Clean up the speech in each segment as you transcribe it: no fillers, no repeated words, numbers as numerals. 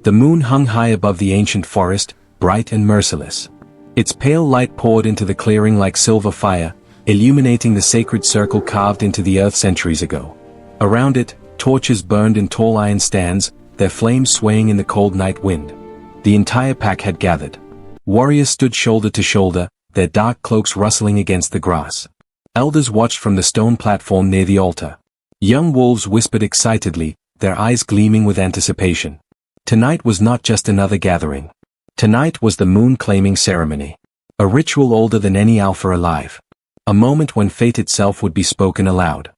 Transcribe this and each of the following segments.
The moon hung high above the ancient forest, bright and merciless. Its pale light poured into the clearing like silver fire, illuminating the sacred circle carved into the earth centuries ago. Around it, torches burned in tall iron stands, their flames swaying in the cold night wind. The entire pack had gathered. Warriors stood shoulder to shoulder, their dark cloaks rustling against the grass. Elders watched from the stone platform near the altar. Young wolves whispered excitedly, their eyes gleaming with anticipation. Tonight was not just another gathering. Tonight was the moon-claiming ceremony. A ritual older than any alpha alive. A moment when fate itself would be spoken aloud.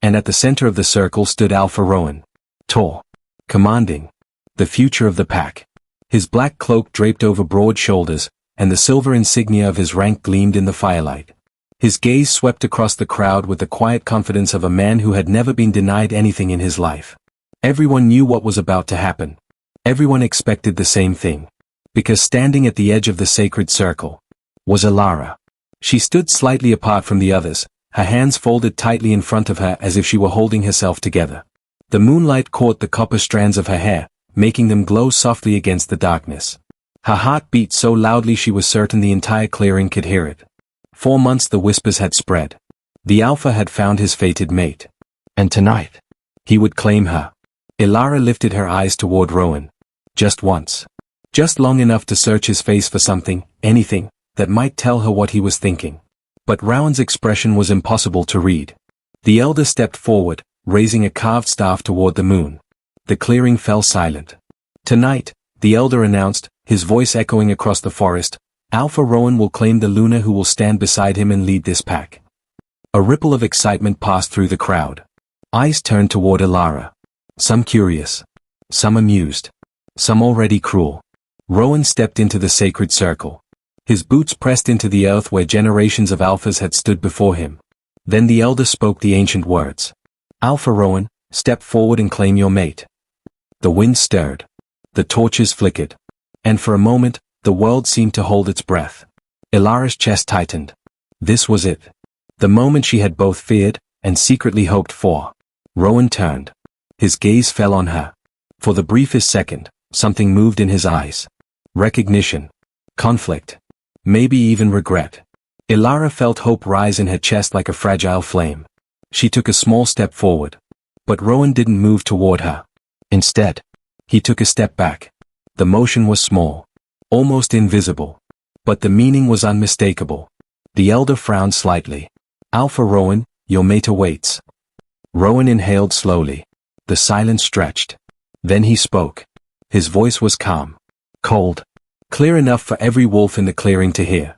And at the center of the circle stood Alpha Rowan. Tall. Commanding. The future of the pack. His black cloak draped over broad shoulders, and the silver insignia of his rank gleamed in the firelight. His gaze swept across the crowd with the quiet confidence of a man who had never been denied anything in his life. Everyone knew what was about to happen. Everyone expected the same thing. Because standing at the edge of the sacred circle was Elara. She stood slightly apart from the others, her hands folded tightly in front of her as if she were holding herself together. The moonlight caught the copper strands of her hair, making them glow softly against the darkness. Her heart beat so loudly she was certain the entire clearing could hear it. 4 months the whispers had spread. The Alpha had found his fated mate. And tonight, he would claim her. Elara lifted her eyes toward Rowan. Just once. Just long enough to search his face for something, anything, that might tell her what he was thinking. But Rowan's expression was impossible to read. The elder stepped forward, raising a carved staff toward the moon. The clearing fell silent. Tonight, the elder announced, his voice echoing across the forest, Alpha Rowan will claim the Luna who will stand beside him and lead this pack. A ripple of excitement passed through the crowd. Eyes turned toward Elara. Some curious. Some amused. Some already cruel. Rowan stepped into the sacred circle. His boots pressed into the earth where generations of alphas had stood before him. Then the elder spoke the ancient words. Alpha Rowan, step forward and claim your mate. The wind stirred. The torches flickered. And for a moment, the world seemed to hold its breath. Elara's chest tightened. This was it. The moment she had both feared and secretly hoped for. Rowan turned. His gaze fell on her. For the briefest second, something moved in his eyes. Recognition. Conflict. Maybe even regret. Elara felt hope rise in her chest like a fragile flame. She took a small step forward. But Rowan didn't move toward her. Instead, he took a step back. The motion was small. Almost invisible. But the meaning was unmistakable. The elder frowned slightly. Alpha Rowan, your mate awaits. Rowan inhaled slowly. The silence stretched. Then he spoke. His voice was calm. Cold. Clear enough for every wolf in the clearing to hear.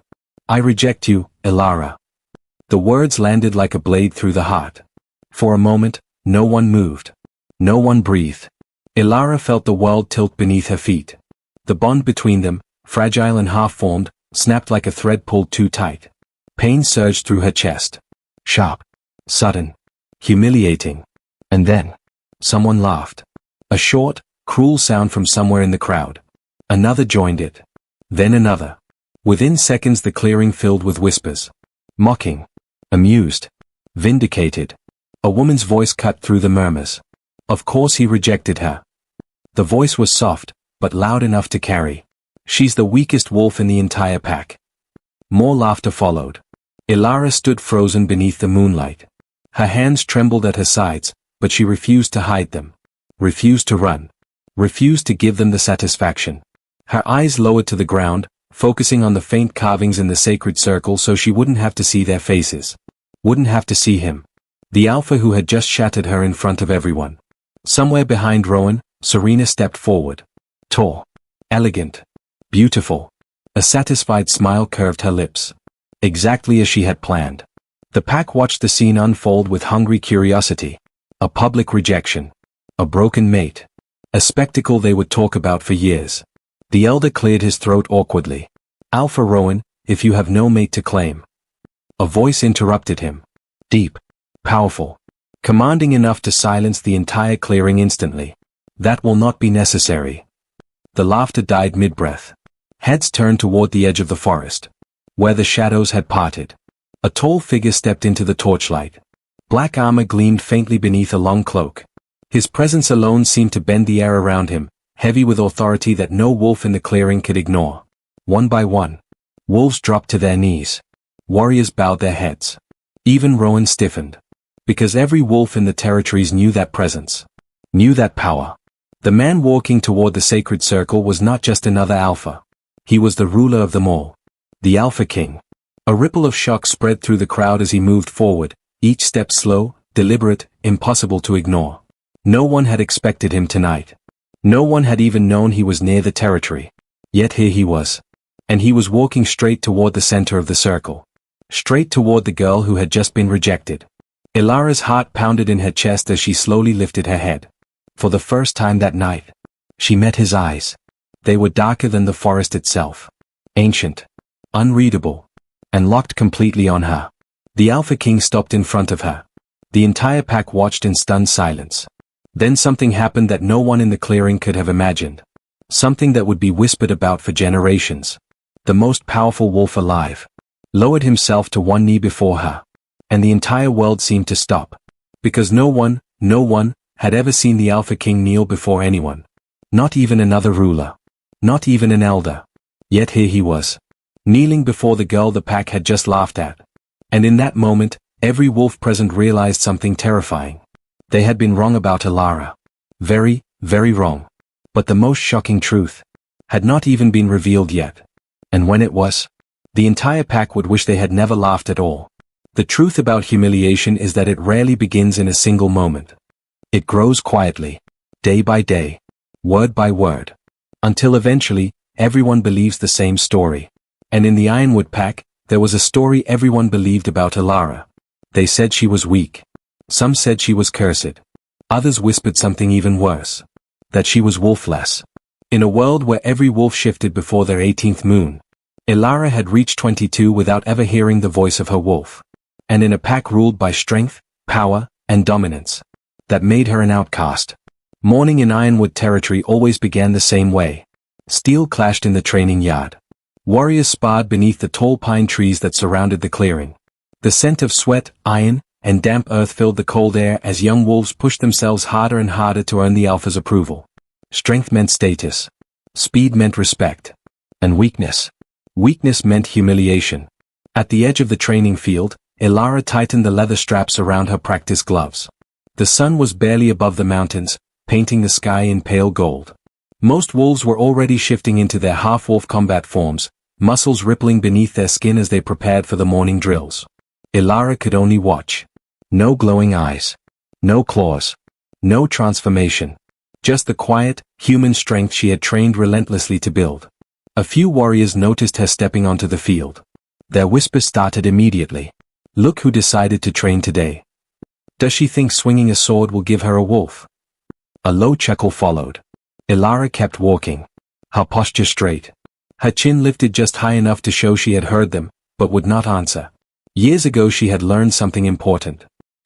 I reject you, Elara. The words landed like a blade through the heart. For a moment, no one moved. No one breathed. Elara felt the world tilt beneath her feet. The bond between them, fragile and half-formed, snapped like a thread pulled too tight. Pain surged through her chest. Sharp. Sudden. Humiliating. And then, someone laughed. A short, cruel sound from somewhere in the crowd. Another joined it. Then another. Within seconds the clearing filled with whispers. Mocking. Amused. Vindicated. A woman's voice cut through the murmurs. Of course he rejected her. The voice was soft, but loud enough to carry. She's the weakest wolf in the entire pack. More laughter followed. Elara stood frozen beneath the moonlight. Her hands trembled at her sides, but she refused to hide them. Refused to run. Refused to give them the satisfaction. Her eyes lowered to the ground, focusing on the faint carvings in the sacred circle so she wouldn't have to see their faces. Wouldn't have to see him. The Alpha who had just shattered her in front of everyone. Somewhere behind Rowan, Serena stepped forward. Tall. Elegant. Beautiful. A satisfied smile curved her lips. Exactly as she had planned. The pack watched the scene unfold with hungry curiosity. A public rejection. A broken mate. A spectacle they would talk about for years. The elder cleared his throat awkwardly. Alpha Rowan, if you have no mate to claim. A voice interrupted him. Deep. Powerful. Commanding enough to silence the entire clearing instantly. That will not be necessary. The laughter died mid-breath. Heads turned toward the edge of the forest. Where the shadows had parted. A tall figure stepped into the torchlight. Black armor gleamed faintly beneath a long cloak. His presence alone seemed to bend the air around him, heavy with authority that no wolf in the clearing could ignore. One by one, wolves dropped to their knees. Warriors bowed their heads. Even Rowan stiffened. Because every wolf in the territories knew that presence. Knew that power. The man walking toward the sacred circle was not just another alpha. He was the ruler of them all. The Alpha King. A ripple of shock spread through the crowd as he moved forward, each step slow, deliberate, impossible to ignore. No one had expected him tonight. No one had even known he was near the territory. Yet here he was. And he was walking straight toward the center of the circle. Straight toward the girl who had just been rejected. Ilara's heart pounded in her chest as she slowly lifted her head. For the first time that night, she met his eyes. They were darker than the forest itself. Ancient. Unreadable. And locked completely on her. The Alpha King stopped in front of her. The entire pack watched in stunned silence. Then something happened that no one in the clearing could have imagined. Something that would be whispered about for generations. The most powerful wolf alive lowered himself to one knee before her. And the entire world seemed to stop. Because no one, had ever seen the Alpha King kneel before anyone. Not even another ruler. Not even an elder. Yet here he was. Kneeling before the girl the pack had just laughed at. And in that moment, every wolf present realized something terrifying. They had been wrong about Ilara. Very, very wrong. But the most shocking truth had not even been revealed yet. And when it was, the entire pack would wish they had never laughed at all. The truth about humiliation is that it rarely begins in a single moment. It grows quietly, day by day, word by word, until eventually, everyone believes the same story. And in the Ironwood pack, there was a story everyone believed about Ilara. They said she was weak. Some said she was cursed. Others whispered something even worse. That she was wolfless. In a world where every wolf shifted before their 18th moon, Ilara had reached 22 without ever hearing the voice of her wolf. And in a pack ruled by strength, power, and dominance. That made her an outcast. Morning in Ironwood territory always began the same way. Steel clashed in the training yard. Warriors sparred beneath the tall pine trees that surrounded the clearing. The scent of sweat, iron, and damp earth filled the cold air as young wolves pushed themselves harder and harder to earn the alpha's approval. Strength meant status. Speed meant respect. And weakness. Weakness meant humiliation. At the edge of the training field, Ilara tightened the leather straps around her practice gloves. The sun was barely above the mountains, painting the sky in pale gold. Most wolves were already shifting into their half-wolf combat forms, muscles rippling beneath their skin as they prepared for the morning drills. Ilara could only watch. No glowing eyes. No claws. No transformation. Just the quiet, human strength she had trained relentlessly to build. A few warriors noticed her stepping onto the field. Their whispers started immediately. Look who decided to train today. Does she think swinging a sword will give her a wolf? A low chuckle followed. Ilara kept walking. Her posture straight. Her chin lifted just high enough to show she had heard them, but would not answer. Years ago she had learned something important.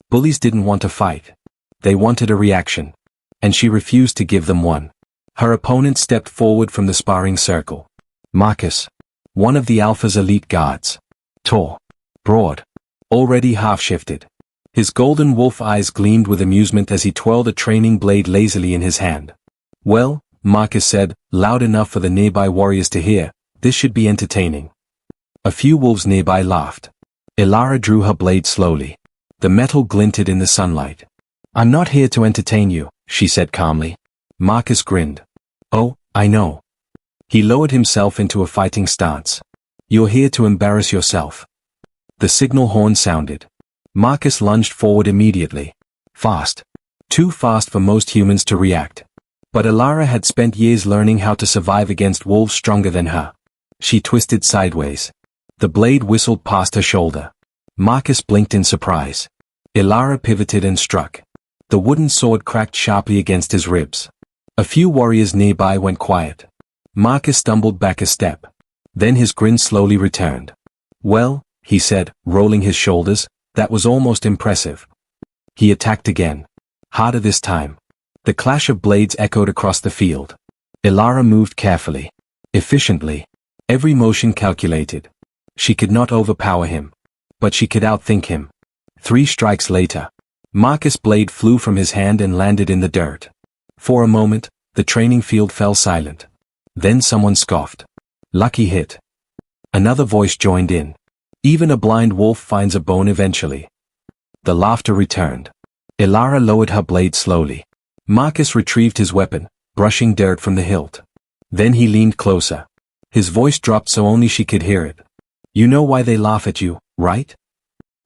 Bullies didn't want to fight. They wanted a reaction. And she refused to give them one. Her opponent stepped forward from the sparring circle. Marcus. One of the Alpha's elite guards. Tall. Broad. Already half-shifted. His golden wolf eyes gleamed with amusement as he twirled a training blade lazily in his hand. Well, Marcus said, loud enough for the nearby warriors to hear, this should be entertaining. A few wolves nearby laughed. Ilara drew her blade slowly. The metal glinted in the sunlight. I'm not here to entertain you, she said calmly. Marcus grinned. Oh, I know. He lowered himself into a fighting stance. You're here to embarrass yourself. The signal horn sounded. Marcus lunged forward immediately. Fast. Too fast for most humans to react. But Ilara had spent years learning how to survive against wolves stronger than her. She twisted sideways. The blade whistled past her shoulder. Marcus blinked in surprise. Ilara pivoted and struck. The wooden sword cracked sharply against his ribs. A few warriors nearby went quiet. Marcus stumbled back a step. Then his grin slowly returned. Well, he said, rolling his shoulders, that was almost impressive. He attacked again. Harder this time. The clash of blades echoed across the field. Ilara moved carefully. Efficiently. Every motion calculated. She could not overpower him. But she could outthink him. 3 strikes later. Marcus' blade flew from his hand and landed in the dirt. For a moment, The training field fell silent. Then someone scoffed. Lucky hit. Another voice joined in. Even a blind wolf finds a bone eventually. The laughter returned. Elara lowered her blade slowly. Marcus retrieved his weapon, brushing dirt from the hilt. Then he leaned closer. His voice dropped so only she could hear it. You know why they laugh at you, right?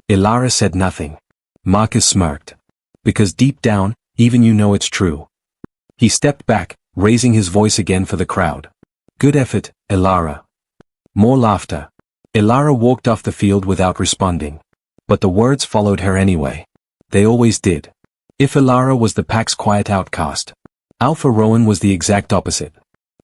Elara said nothing. Marcus smirked. Because deep down, even you know it's true. He stepped back, raising his voice again for the crowd. Good effort, Elara. More laughter. Elara walked off the field without responding. But the words followed her anyway. They always did. If Elara was the pack's quiet outcast, Alpha Rowan was the exact opposite.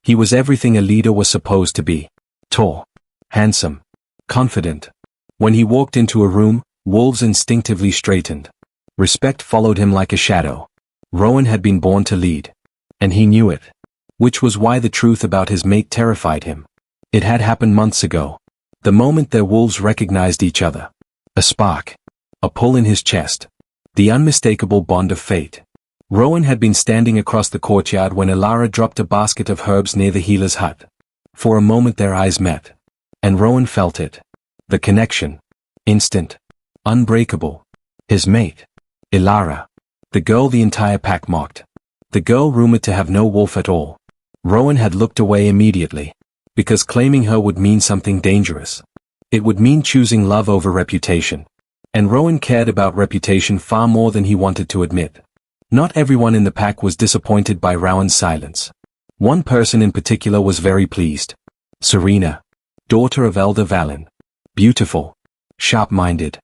He was everything a leader was supposed to be. Tall. Handsome. Confident. When he walked into a room, wolves instinctively straightened. Respect followed him like a shadow. Rowan had been born to lead. And he knew it. Which was why the truth about his mate terrified him. It had happened months ago. The moment their wolves recognized each other. A spark. A pull in his chest. The unmistakable bond of fate. Rowan had been standing across the courtyard when Elara dropped a basket of herbs near the healer's hut. For a moment their eyes met. And Rowan felt it. The connection. Instant. Unbreakable. His mate. Elara. The girl the entire pack mocked. The girl rumored to have no wolf at all. Rowan had looked away immediately. Because claiming her would mean something dangerous. It would mean choosing love over reputation. And Rowan cared about reputation far more than he wanted to admit. Not everyone in the pack was disappointed by Rowan's silence. One person in particular was very pleased. Serena. Daughter of Elder Valen. Beautiful. Sharp-minded.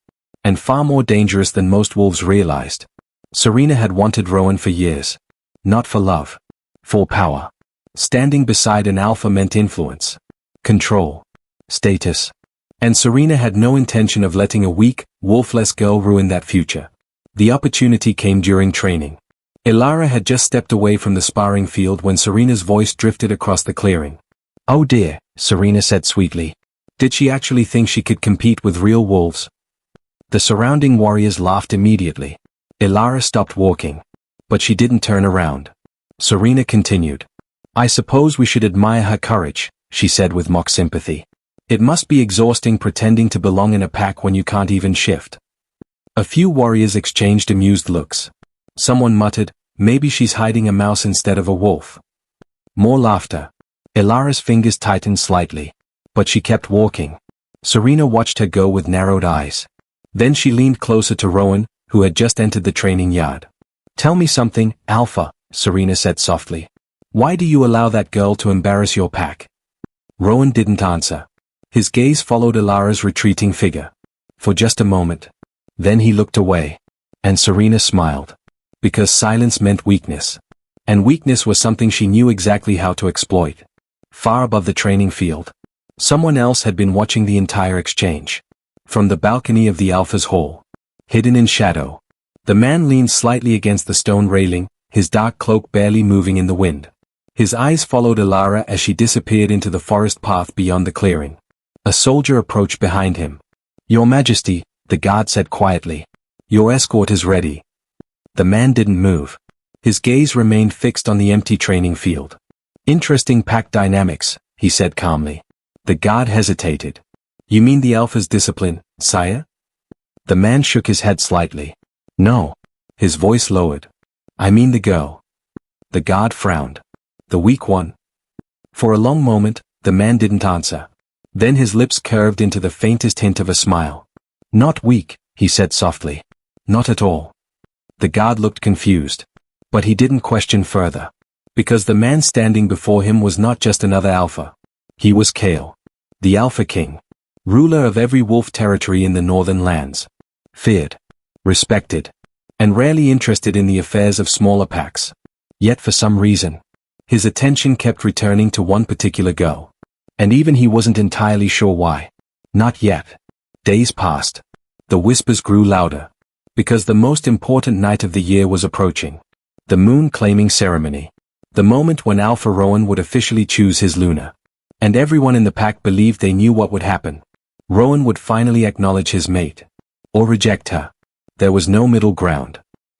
And far more dangerous than most wolves realized. Serena had wanted Rowan for years. Not for love. For power. Standing beside an alpha meant influence. Control. Status. And Serena had no intention of letting a weak, wolfless girl ruin that future. The opportunity came during training. Elara had just stepped away from the sparring field when Serena's voice drifted across the clearing. Oh dear, Serena said sweetly. Did she actually think she could compete with real wolves? The surrounding warriors laughed immediately. Elara stopped walking. But she didn't turn around. Serena continued. I suppose we should admire her courage, she said with mock sympathy. It must be exhausting pretending to belong in a pack when you can't even shift. A few warriors exchanged amused looks. Someone muttered, maybe she's hiding a mouse instead of a wolf. More laughter. Elara's fingers tightened slightly. But she kept walking. Serena watched her go with narrowed eyes. Then she leaned closer to Rowan, who had just entered the training yard. Tell me something, Alpha, Serena said softly. Why do you allow that girl to embarrass your pack? Rowan didn't answer. His gaze followed Elara's retreating figure. For just a moment. Then he looked away. And Serena smiled. Because silence meant weakness. And weakness was something she knew exactly how to exploit. Far above the training field. Someone else had been watching the entire exchange. From the balcony of the Alpha's hall. Hidden in shadow. The man leaned slightly against the stone railing, his dark cloak barely moving in the wind. His eyes followed Elara as she disappeared into the forest path beyond the clearing. A soldier approached behind him. Your Majesty, the guard said quietly. Your escort is ready. The man didn't move. His gaze remained fixed on the empty training field. Interesting pack dynamics, he said calmly. The guard hesitated. You mean the Alpha's discipline, sire? The man shook his head slightly. No. His voice lowered. I mean the girl. The guard frowned. The weak one. For a long moment, the man didn't answer. Then his lips curved into the faintest hint of a smile. Not weak, he said softly. Not at all. The guard looked confused. But he didn't question further. Because the man standing before him was not just another Alpha. He was Kale. The Alpha King. Ruler of every wolf territory in the northern lands. Feared. Respected. And rarely interested in the affairs of smaller packs. Yet for some reason, his attention kept returning to one particular girl. And even he wasn't entirely sure why. Not yet. Days passed. The whispers grew louder. Because the most important night of the year was approaching. The moon claiming ceremony. The moment when Alpha Rowan would officially choose his Luna. And everyone in the pack believed they knew what would happen. Rowan would finally acknowledge his mate. Or reject her. There was no middle ground.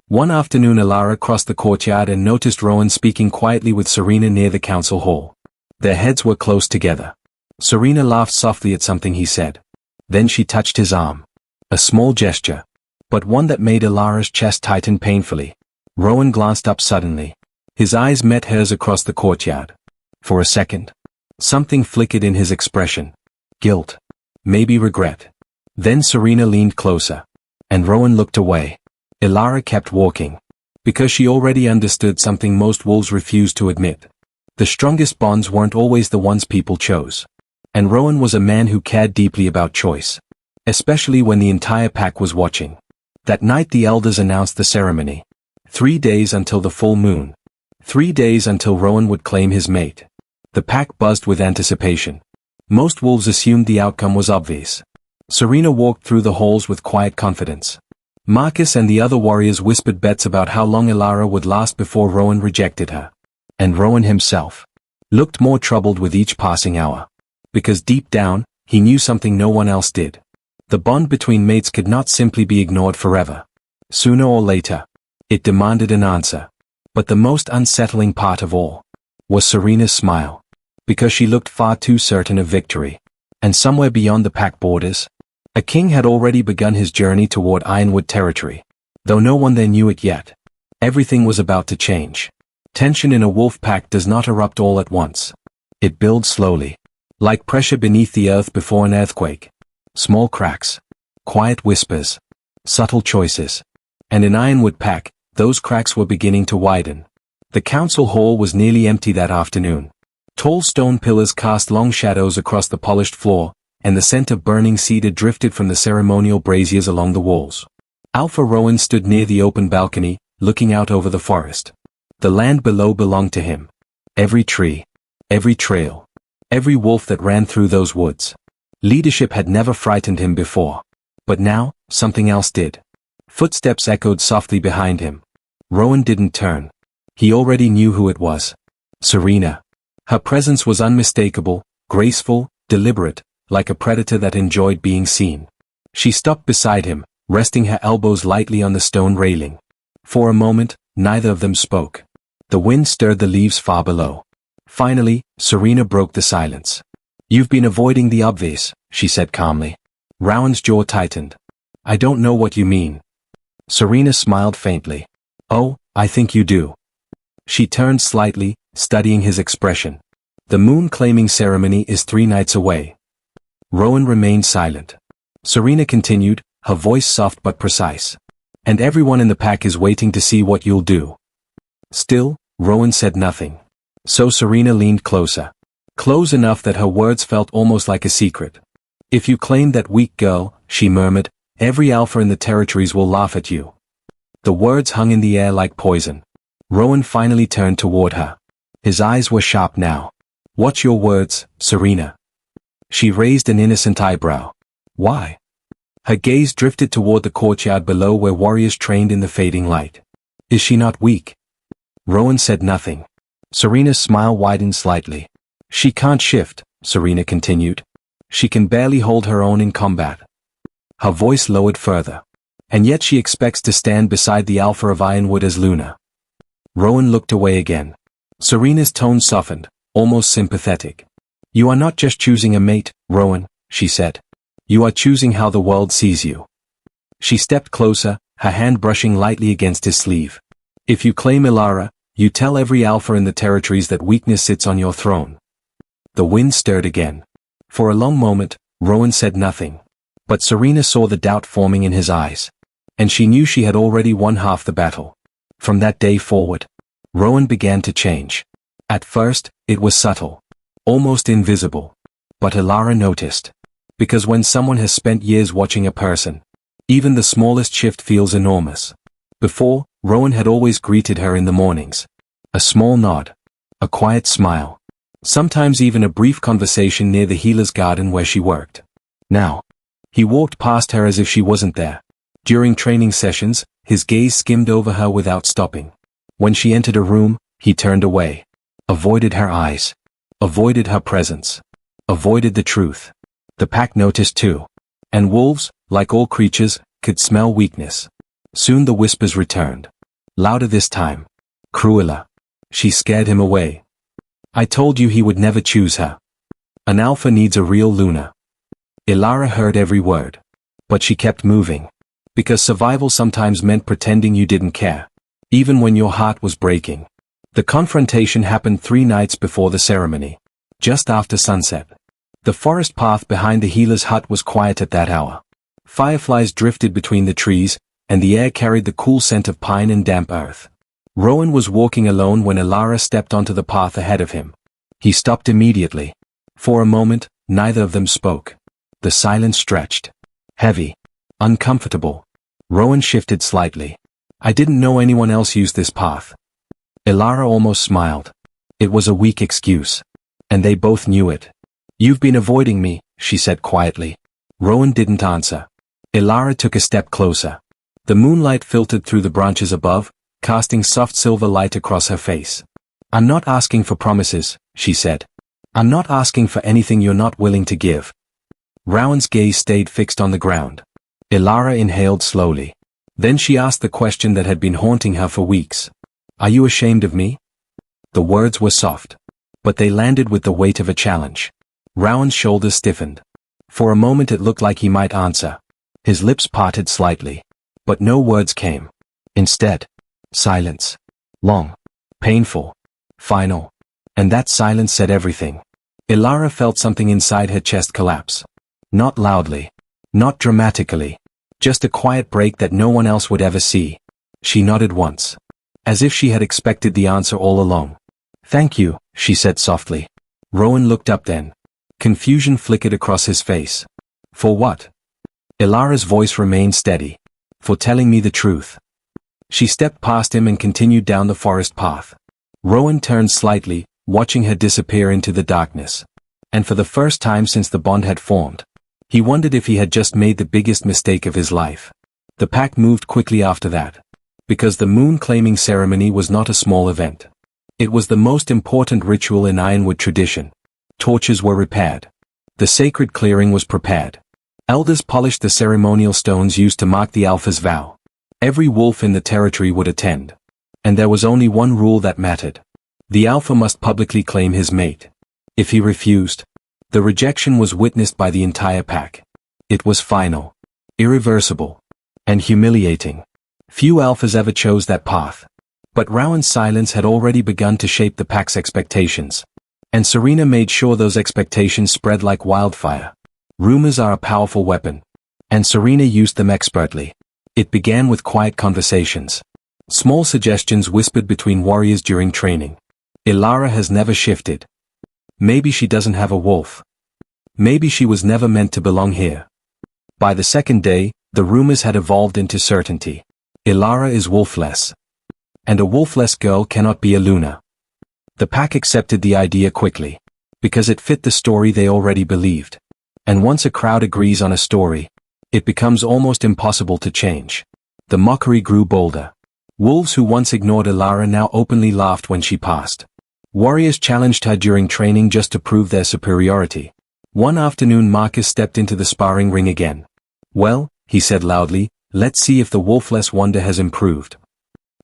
One afternoon Alara crossed the courtyard and noticed Rowan speaking quietly with Serena near the council hall. Their heads were close together. Serena laughed softly at something he said. Then she touched his arm. A small gesture, but one that made Alara's chest tighten painfully. Rowan glanced up suddenly. His eyes met hers across the courtyard. For a second, something flickered in his expression. Guilt. Maybe regret. Then Serena leaned closer. And Rowan looked away. Alara kept walking. Because she already understood something most wolves refused to admit. The strongest bonds weren't always the ones people chose. And Rowan was a man who cared deeply about choice. Especially when the entire pack was watching. That night the elders announced the ceremony. 3 days until the full moon. 3 days until Rowan would claim his mate. The pack buzzed with anticipation. Most wolves assumed the outcome was obvious. Serena walked through the halls with quiet confidence. Marcus and the other warriors whispered bets about how long Alara would last before Rowan rejected her. And Rowan himself looked more troubled with each passing hour. Because deep down, he knew something no one else did. The bond between mates could not simply be ignored forever. Sooner or later, it demanded an answer. But the most unsettling part of all was Serena's smile. Because she looked far too certain of victory. And somewhere beyond the pack borders, a king had already begun his journey toward Ironwood territory. Though no one there knew it yet. Everything was about to change. Tension in a wolf pack does not erupt all at once. It builds slowly. Like pressure beneath the earth before an earthquake. Small cracks. Quiet whispers. Subtle choices. And in Ironwood pack, those cracks were beginning to widen. The council hall was nearly empty that afternoon. Tall stone pillars cast long shadows across the polished floor, and the scent of burning cedar drifted from the ceremonial braziers along the walls. Alpha Rowan stood near the open balcony, looking out over the forest. The land below belonged to him. Every tree. Every trail. Every wolf that ran through those woods. Leadership had never frightened him before. But now, something else did. Footsteps echoed softly behind him. Rowan didn't turn. He already knew who it was. Serena. Her presence was unmistakable, graceful, deliberate, like a predator that enjoyed being seen. She stopped beside him, resting her elbows lightly on the stone railing. For a moment, neither of them spoke. The wind stirred the leaves far below. Finally, Serena broke the silence. "You've been avoiding the obvious," she said calmly. Rowan's jaw tightened. "I don't know what you mean." Serena smiled faintly. "Oh, I think you do." She turned slightly, studying his expression. "The moon-claiming ceremony is 3 nights away." Rowan remained silent. Serena continued, her voice soft but precise. "And everyone in the pack is waiting to see what you'll do." Still, Rowan said nothing. So Serena leaned closer. Close enough that her words felt almost like a secret. "If you claim that weak girl," she murmured, "every alpha in the territories will laugh at you." The words hung in the air like poison. Rowan finally turned toward her. His eyes were sharp now. "Watch your words, Serena." She raised an innocent eyebrow. "Why?" Her gaze drifted toward the courtyard below where warriors trained in the fading light. "Is she not weak?" Rowan said nothing. Serena's smile widened slightly. "She can't shift," Serena continued. "She can barely hold her own in combat." Her voice lowered further. "And yet she expects to stand beside the Alpha of Ironwood as Luna." Rowan looked away again. Serena's tone softened, almost sympathetic. "You are not just choosing a mate, Rowan," she said. "You are choosing how the world sees you." She stepped closer, her hand brushing lightly against his sleeve. "If you claim Alara, you tell every alpha in the territories that weakness sits on your throne." The wind stirred again. For a long moment, Rowan said nothing. But Serena saw the doubt forming in his eyes. And she knew she had already won half the battle. From that day forward, Rowan began to change. At first, it was subtle. Almost invisible. But Alara noticed. Because when someone has spent years watching a person, even the smallest shift feels enormous. Before, Rowan had always greeted her in the mornings. A small nod. A quiet smile. Sometimes even a brief conversation near the healer's garden where she worked. Now, he walked past her as if she wasn't there. During training sessions, his gaze skimmed over her without stopping. When she entered a room, he turned away. Avoided her eyes. Avoided her presence. Avoided the truth. The pack noticed too. And wolves, like all creatures, could smell weakness. Soon the whispers returned. Louder this time. Crueler. She scared him away. I told you he would never choose her. An alpha needs a real Luna. Ilara heard every word. But she kept moving. Because survival sometimes meant pretending you didn't care. Even when your heart was breaking. The confrontation happened 3 nights before the ceremony. Just after sunset. The forest path behind the healer's hut was quiet at that hour. Fireflies drifted between the trees, and the air carried the cool scent of pine and damp earth. Rowan was walking alone when Ilara stepped onto the path ahead of him. He stopped immediately. For a moment, neither of them spoke. The silence stretched. Heavy. Uncomfortable. Rowan shifted slightly. I didn't know anyone else used this path. Ilara almost smiled. It was a weak excuse. And they both knew it. You've been avoiding me, she said quietly. Rowan didn't answer. Ilara took a step closer. The moonlight filtered through the branches above, casting soft silver light across her face. I'm not asking for promises, she said. I'm not asking for anything you're not willing to give. Rowan's gaze stayed fixed on the ground. Ilara inhaled slowly. Then she asked the question that had been haunting her for weeks. Are you ashamed of me? The words were soft. But they landed with the weight of a challenge. Rowan's shoulders stiffened. For a moment it looked like he might answer. His lips parted slightly. But no words came. Instead, silence. Long. Painful. Final. And that silence said everything. Ilara felt something inside her chest collapse. Not loudly. Not dramatically. Just a quiet break that no one else would ever see. She nodded once. As if she had expected the answer all along. Thank you, she said softly. Rowan looked up then. Confusion flickered across his face. For what? Ilara's voice remained steady. For telling me the truth. She stepped past him and continued down the forest path. Rowan turned slightly, watching her disappear into the darkness. And for the first time since the bond had formed, he wondered if he had just made the biggest mistake of his life. The pack moved quickly after that. Because the moon-claiming ceremony was not a small event. It was the most important ritual in Ironwood tradition. Torches were repaired. The sacred clearing was prepared. Elders polished the ceremonial stones used to mark the Alpha's vow. Every wolf in the territory would attend. And there was only one rule that mattered. The Alpha must publicly claim his mate. If he refused, the rejection was witnessed by the entire pack. It was final, irreversible, and humiliating. Few Alphas ever chose that path. But Rowan's silence had already begun to shape the pack's expectations. And Serena made sure those expectations spread like wildfire. Rumors are a powerful weapon. And Serena used them expertly. It began with quiet conversations. Small suggestions whispered between warriors during training. Ilara has never shifted. Maybe she doesn't have a wolf. Maybe she was never meant to belong here. By the second day, the rumors had evolved into certainty. Ilara is wolfless. And a wolfless girl cannot be a Luna. The pack accepted the idea quickly. Because it fit the story they already believed. And once a crowd agrees on a story, it becomes almost impossible to change. The mockery grew bolder. Wolves who once ignored Ilara now openly laughed when she passed. Warriors challenged her during training just to prove their superiority. One afternoon Marcus stepped into the sparring ring again. Well, he said loudly, let's see if the wolfless wonder has improved.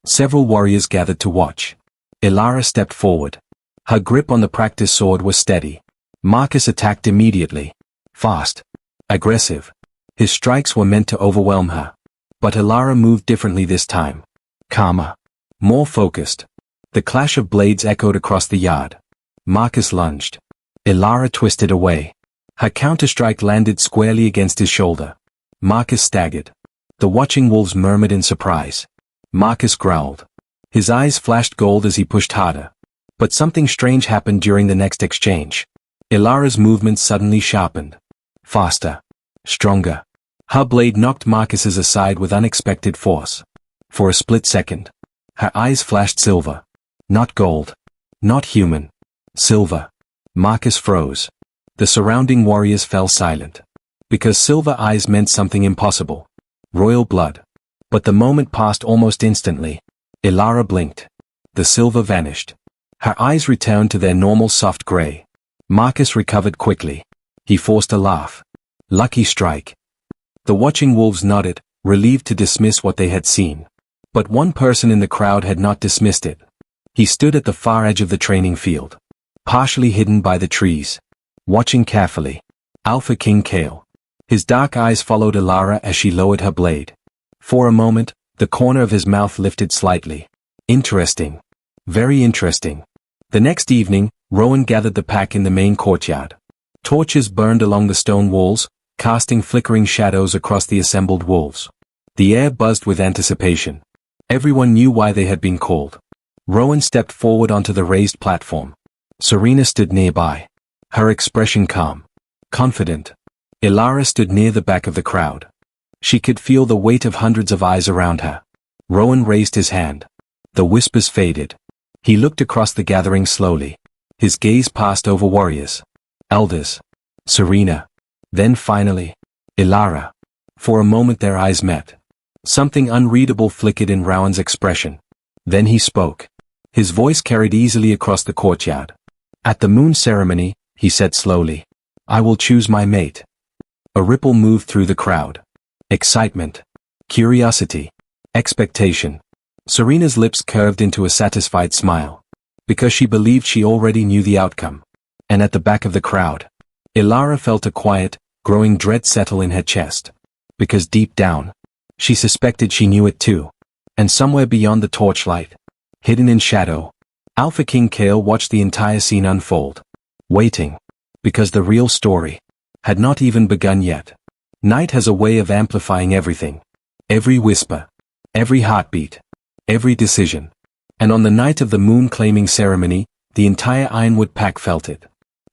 Several warriors gathered to watch. Ilara stepped forward. Her grip on the practice sword was steady. Marcus attacked immediately. Fast. Aggressive. His strikes were meant to overwhelm her. But Ilara moved differently this time. Calmer. More focused. The clash of blades echoed across the yard. Marcus lunged. Ilara twisted away. Her counterstrike landed squarely against his shoulder. Marcus staggered. The watching wolves murmured in surprise. Marcus growled. His eyes flashed gold as he pushed harder. But something strange happened during the next exchange. Ilara's movements suddenly sharpened. Faster. Stronger. Her blade knocked Marcus's aside with unexpected force. For a split second. Her eyes flashed silver. Not gold. Not human. Silver. Marcus froze. The surrounding warriors fell silent. Because silver eyes meant something impossible. Royal blood. But the moment passed almost instantly. Ilara blinked. The silver vanished. Her eyes returned to their normal soft gray. Marcus recovered quickly. He forced a laugh. Lucky strike. The watching wolves nodded, relieved to dismiss what they had seen. But one person in the crowd had not dismissed it. He stood at the far edge of the training field, partially hidden by the trees, watching carefully. Alpha King Kale. His dark eyes followed Elara as she lowered her blade. For a moment, the corner of his mouth lifted slightly. Interesting. Very interesting. The next evening, Rowan gathered the pack in the main courtyard. Torches burned along the stone walls, casting flickering shadows across the assembled wolves. The air buzzed with anticipation. Everyone knew why they had been called. Rowan stepped forward onto the raised platform. Serena stood nearby, her expression calm, confident. Elara stood near the back of the crowd. She could feel the weight of hundreds of eyes around her. Rowan raised his hand. The whispers faded. He looked across the gathering slowly. His gaze passed over warriors, elders, Serena. Then finally, Elara. For a moment their eyes met. Something unreadable flickered in Rowan's expression. Then he spoke. His voice carried easily across the courtyard. At the moon ceremony, he said slowly, I will choose my mate. A ripple moved through the crowd. Excitement, curiosity, expectation. Serena's lips curved into a satisfied smile, because she believed she already knew the outcome. And at the back of the crowd, Elara felt a quiet, growing dread settle in her chest. Because deep down, she suspected she knew it too. And somewhere beyond the torchlight, hidden in shadow, Alpha King Kale watched the entire scene unfold. Waiting. Because the real story had not even begun yet. Night has a way of amplifying everything. Every whisper, every heartbeat, every decision. And on the night of the moon claiming ceremony, the entire Ironwood pack felt it.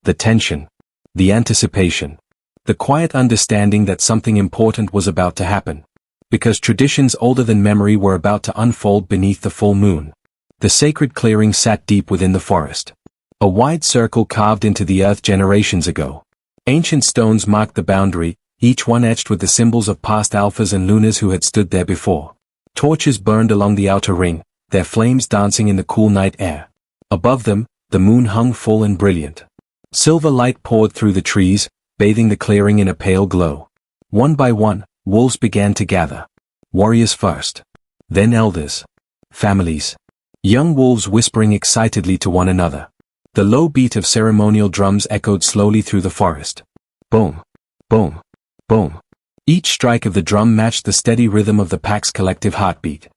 The tension, the anticipation, the quiet understanding that something important was about to happen. Because traditions older than memory were about to unfold beneath the full moon. The sacred clearing sat deep within the forest. A wide circle carved into the earth generations ago. Ancient stones marked the boundary, each one etched with the symbols of past alphas and lunas who had stood there before. Torches burned along the outer ring, their flames dancing in the cool night air. Above them, the moon hung full and brilliant. Silver light poured through the trees, bathing the clearing in a pale glow. One by one, wolves began to gather. Warriors first. Then elders. Families. Young wolves whispering excitedly to one another. The low beat of ceremonial drums echoed slowly through the forest. Boom. Boom. Boom. Each strike of the drum matched the steady rhythm of the pack's collective heartbeat.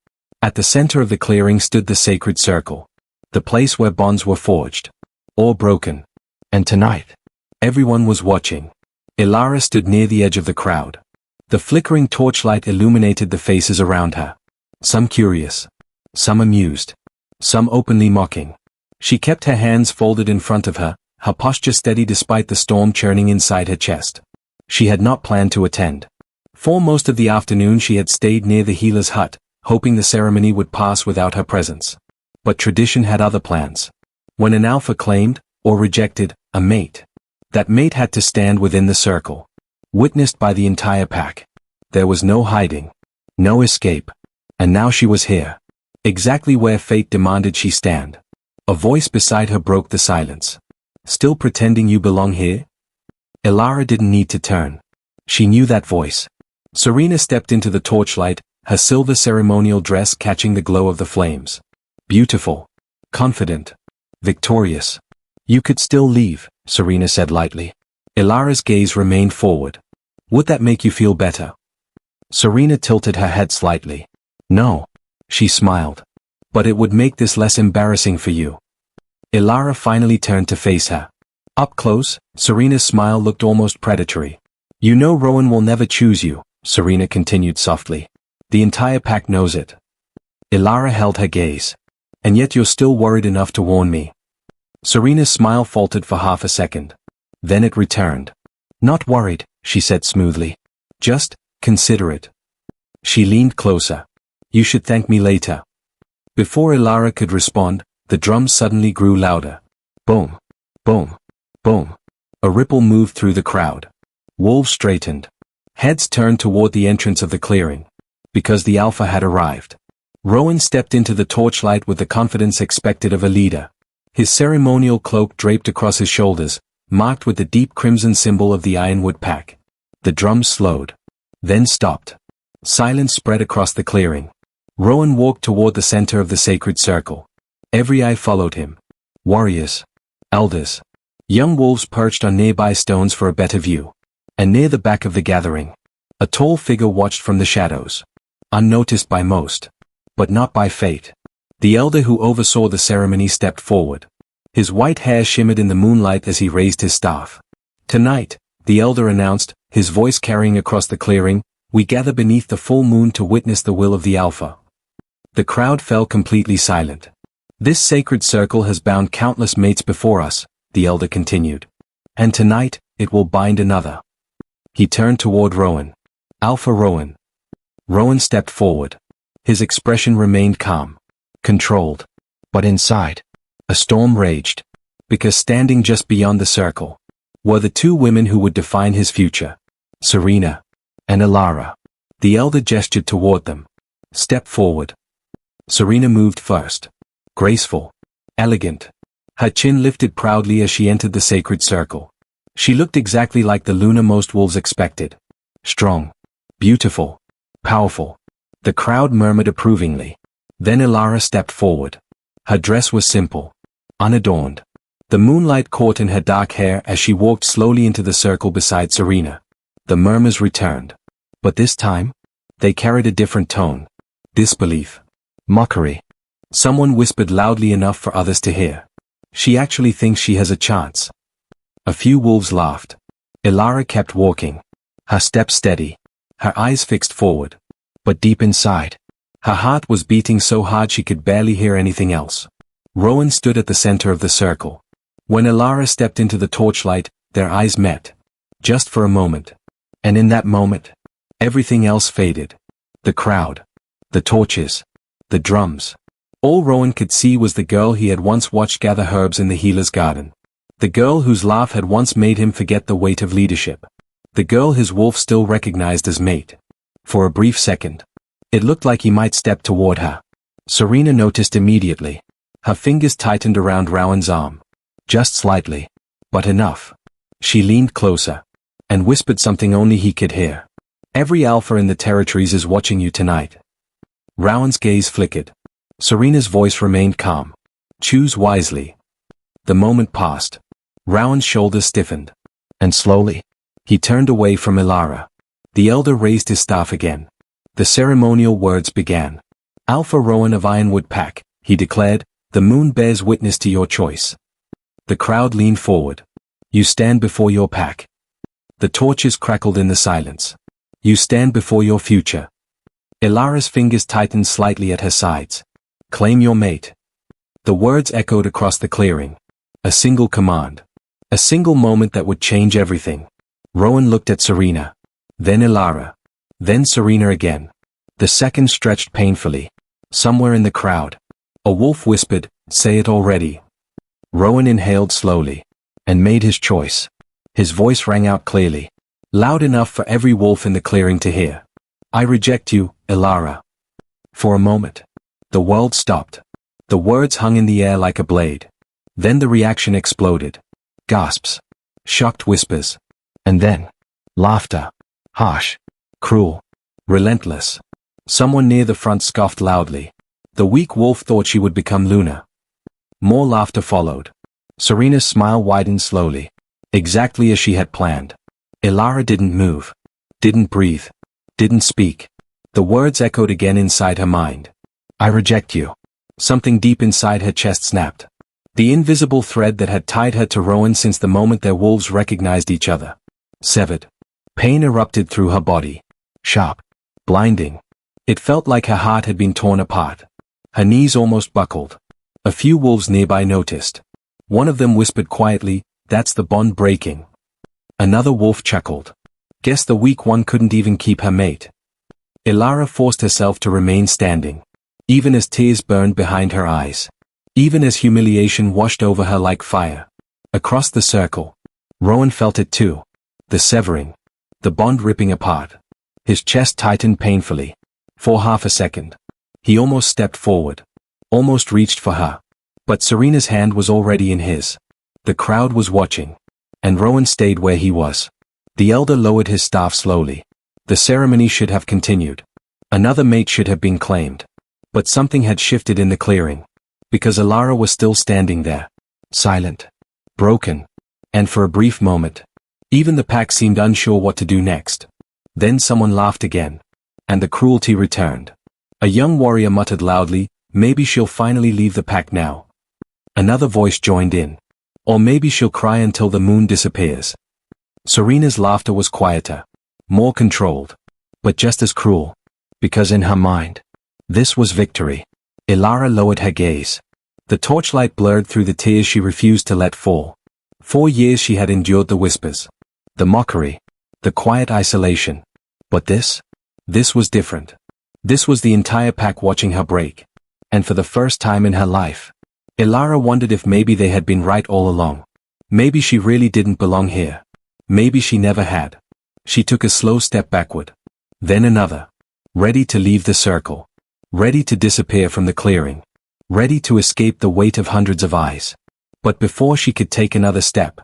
At the center of the clearing stood the sacred circle. The place where bonds were forged. Or broken. And tonight, everyone was watching. Elara stood near the edge of the crowd. The flickering torchlight illuminated the faces around her. Some curious. Some amused. Some openly mocking. She kept her hands folded in front of her, her posture steady despite the storm churning inside her chest. She had not planned to attend. For most of the afternoon she had stayed near the healer's hut, hoping the ceremony would pass without her presence. But tradition had other plans. When an alpha claimed, or rejected, a mate, that mate had to stand within the circle. Witnessed by the entire pack. There was no hiding. No escape. And now she was here. Exactly where fate demanded she stand. A voice beside her broke the silence. Still pretending you belong here? Elara didn't need to turn. She knew that voice. Serena stepped into the torchlight, her silver ceremonial dress catching the glow of the flames. Beautiful. Confident. Victorious. You could still leave, Serena said lightly. Elara's gaze remained forward. Would that make you feel better? Serena tilted her head slightly. No. She smiled. But it would make this less embarrassing for you. Elara finally turned to face her. Up close, Serena's smile looked almost predatory. You know Rowan will never choose you, Serena continued softly. The entire pack knows it. Elara held her gaze. And yet you're still worried enough to warn me. Serena's smile faltered for half a second. Then it returned. Not worried, she said smoothly. Just, considerate. She leaned closer. You should thank me later. Before Elara could respond, the drums suddenly grew louder. Boom. Boom. Boom. A ripple moved through the crowd. Wolves straightened. Heads turned toward the entrance of the clearing. Because the alpha had arrived. Rowan stepped into the torchlight with the confidence expected of a leader. His ceremonial cloak draped across his shoulders, marked with the deep crimson symbol of the Ironwood pack. The drums slowed. Then stopped. Silence spread across the clearing. Rowan walked toward the center of the sacred circle. Every eye followed him. Warriors, elders, young wolves perched on nearby stones for a better view. And near the back of the gathering, a tall figure watched from the shadows. Unnoticed by most, but not by fate. The elder who oversaw the ceremony stepped forward. His white hair shimmered in the moonlight as he raised his staff. Tonight, the elder announced, his voice carrying across the clearing, we gather beneath the full moon to witness the will of the Alpha. The crowd fell completely silent. This sacred circle has bound countless mates before us, the elder continued. And tonight, it will bind another. He turned toward Rowan. Alpha Rowan. Rowan stepped forward. His expression remained calm, controlled. But inside, a storm raged. Because standing just beyond the circle were the two women who would define his future. Serena and Elara. The elder gestured toward them. Step forward. Serena moved first. Graceful. Elegant. Her chin lifted proudly as she entered the sacred circle. She looked exactly like the Luna most wolves expected. Strong. Beautiful. Powerful. The crowd murmured approvingly. Then Elara stepped forward. Her dress was simple. Unadorned. The moonlight caught in her dark hair as she walked slowly into the circle beside Serena. The murmurs returned. But this time, they carried a different tone. Disbelief. Mockery. Someone whispered loudly enough for others to hear. She actually thinks she has a chance. A few wolves laughed. Elara kept walking. Her steps steady. Her eyes fixed forward. But deep inside, her heart was beating so hard she could barely hear anything else. Rowan stood at the center of the circle. When Elara stepped into the torchlight, their eyes met. Just for a moment. And in that moment, everything else faded. The crowd. The torches. The drums. All Rowan could see was the girl he had once watched gather herbs in the healer's garden. The girl whose laugh had once made him forget the weight of leadership. The girl his wolf still recognized as mate. For a brief second, it looked like he might step toward her. Serena noticed immediately. Her fingers tightened around Rowan's arm. Just slightly. But enough. She leaned closer. And whispered something only he could hear. Every alpha in the territories is watching you tonight. Rowan's gaze flickered. Serena's voice remained calm. Choose wisely. The moment passed. Rowan's shoulders stiffened. And slowly, he turned away from Elara. The elder raised his staff again. The ceremonial words began. Alpha Rowan of Ironwood Pack, he declared, the moon bears witness to your choice. The crowd leaned forward. You stand before your pack. The torches crackled in the silence. You stand before your future. Elara's fingers tightened slightly at her sides. Claim your mate. The words echoed across the clearing. A single command. A single moment that would change everything. Rowan looked at Serena. Then Elara. Then Serena again. The seconds stretched painfully. Somewhere in the crowd, a wolf whispered, say it already. Rowan inhaled slowly. And made his choice. His voice rang out clearly. Loud enough for every wolf in the clearing to hear. I reject you, Elara. For a moment, the world stopped. The words hung in the air like a blade. Then the reaction exploded. Gasps. Shocked whispers. And then, laughter. Harsh. Cruel. Relentless. Someone near the front scoffed loudly. The weak wolf thought she would become Luna. More laughter followed. Serena's smile widened slowly. Exactly as she had planned. Elara didn't move. Didn't breathe. Didn't speak. The words echoed again inside her mind. I reject you. Something deep inside her chest snapped. The invisible thread that had tied her to Rowan since the moment their wolves recognized each other. Severed. Pain erupted through her body. Sharp. Blinding. It felt like her heart had been torn apart. Her knees almost buckled. A few wolves nearby noticed. One of them whispered quietly, that's the bond breaking. Another wolf chuckled. Guess the weak one couldn't even keep her mate. Elara forced herself to remain standing. Even as tears burned behind her eyes. Even as humiliation washed over her like fire. Across the circle. Rowan felt it too. The severing. The bond ripping apart. His chest tightened painfully. For half a second. He almost stepped forward. Almost reached for her. But Serena's hand was already in his. The crowd was watching. And Rowan stayed where he was. The elder lowered his staff slowly. The ceremony should have continued. Another mate should have been claimed. But something had shifted in the clearing. Because Alara was still standing there. Silent. Broken. And for a brief moment, even the pack seemed unsure what to do next. Then someone laughed again. And the cruelty returned. A young warrior muttered loudly, "Maybe she'll finally leave the pack now." Another voice joined in. "Or maybe she'll cry until the moon disappears." Serena's laughter was quieter. More controlled. But just as cruel. Because in her mind, this was victory. Alara lowered her gaze. The torchlight blurred through the tears she refused to let fall. 4 years she had endured the whispers. The mockery. The quiet isolation. But this was different. This was the entire pack watching her break. And for the first time in her life, Alara wondered if maybe they had been right all along. Maybe she really didn't belong here. Maybe she never had. She took a slow step backward. Then another. Ready to leave the circle. Ready to disappear from the clearing. Ready to escape the weight of hundreds of eyes. But before she could take another step,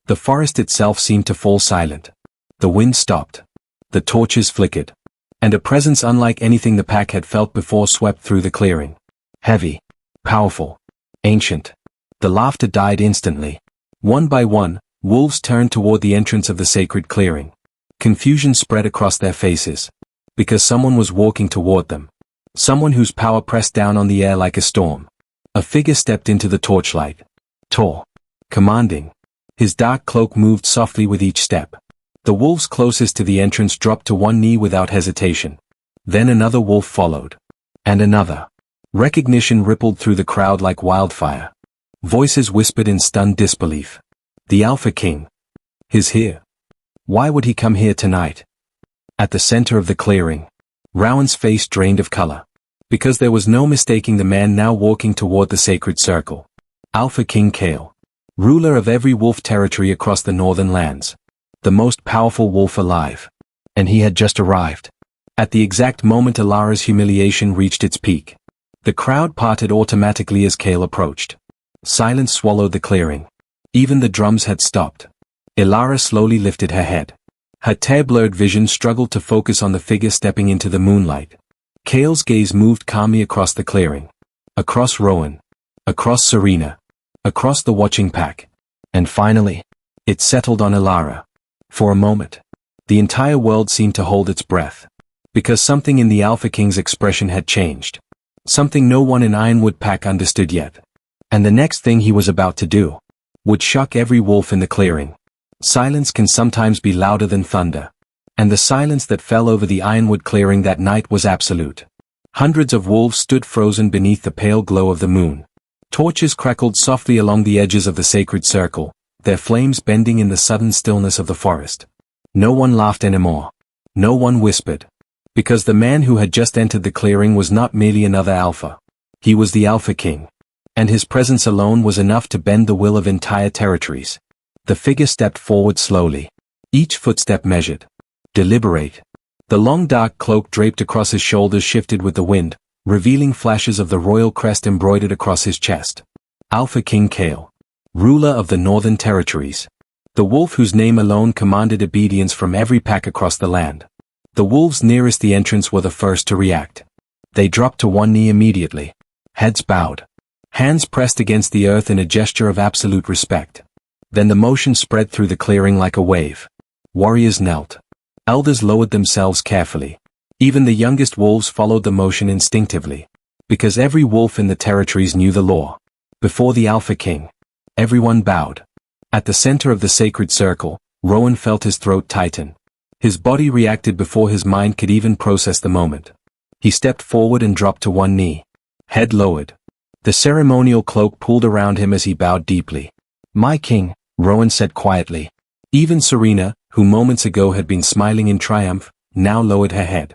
the forest itself seemed to fall silent. The wind stopped. The torches flickered. And a presence unlike anything the pack had felt before swept through the clearing. Heavy. Powerful. Ancient. The laughter died instantly. One by one, wolves turned toward the entrance of the sacred clearing. Confusion spread across their faces. Because someone was walking toward them. Someone whose power pressed down on the air like a storm. A figure stepped into the torchlight. Tall. Commanding. His dark cloak moved softly with each step. The wolves closest to the entrance dropped to one knee without hesitation. Then another wolf followed. And another. Recognition rippled through the crowd like wildfire. Voices whispered in stunned disbelief. The Alpha King. He's here. Why would he come here tonight? At the center of the clearing, Rowan's face drained of color. Because there was no mistaking the man now walking toward the sacred circle. Alpha King Kale. Ruler of every wolf territory across the northern lands. The most powerful wolf alive. And he had just arrived. At the exact moment Alara's humiliation reached its peak. The crowd parted automatically as Kale approached. Silence swallowed the clearing. Even the drums had stopped. Alara slowly lifted her head. Her tear-blurred vision struggled to focus on the figure stepping into the moonlight. Kale's gaze moved calmly across the clearing. Across Rowan. Across Serena. Across the watching pack. And finally, it settled on Alara. For a moment, the entire world seemed to hold its breath. Because something in the Alpha King's expression had changed. Something no one in Ironwood Pack understood yet. And the next thing he was about to do would shock every wolf in the clearing. Silence can sometimes be louder than thunder. And the silence that fell over the Ironwood clearing that night was absolute. Hundreds of wolves stood frozen beneath the pale glow of the moon. Torches crackled softly along the edges of the sacred circle, their flames bending in the sudden stillness of the forest. No one laughed anymore. No one whispered. Because the man who had just entered the clearing was not merely another alpha. He was the Alpha King. And his presence alone was enough to bend the will of entire territories. The figure stepped forward slowly. Each footstep measured. Deliberate. The long dark cloak draped across his shoulders shifted with the wind, revealing flashes of the royal crest embroidered across his chest. Alpha King Kale. Ruler of the Northern Territories. The wolf whose name alone commanded obedience from every pack across the land. The wolves nearest the entrance were the first to react. They dropped to one knee immediately. Heads bowed. Hands pressed against the earth in a gesture of absolute respect. Then the motion spread through the clearing like a wave. Warriors knelt. Elders lowered themselves carefully. Even the youngest wolves followed the motion instinctively. Because every wolf in the territories knew the law. Before the Alpha King, everyone bowed. At the center of the sacred circle, Rowan felt his throat tighten. His body reacted before his mind could even process the moment. He stepped forward and dropped to one knee. Head lowered. The ceremonial cloak pulled around him as he bowed deeply. "My king," Rowan said quietly. Even Serena, who moments ago had been smiling in triumph, now lowered her head.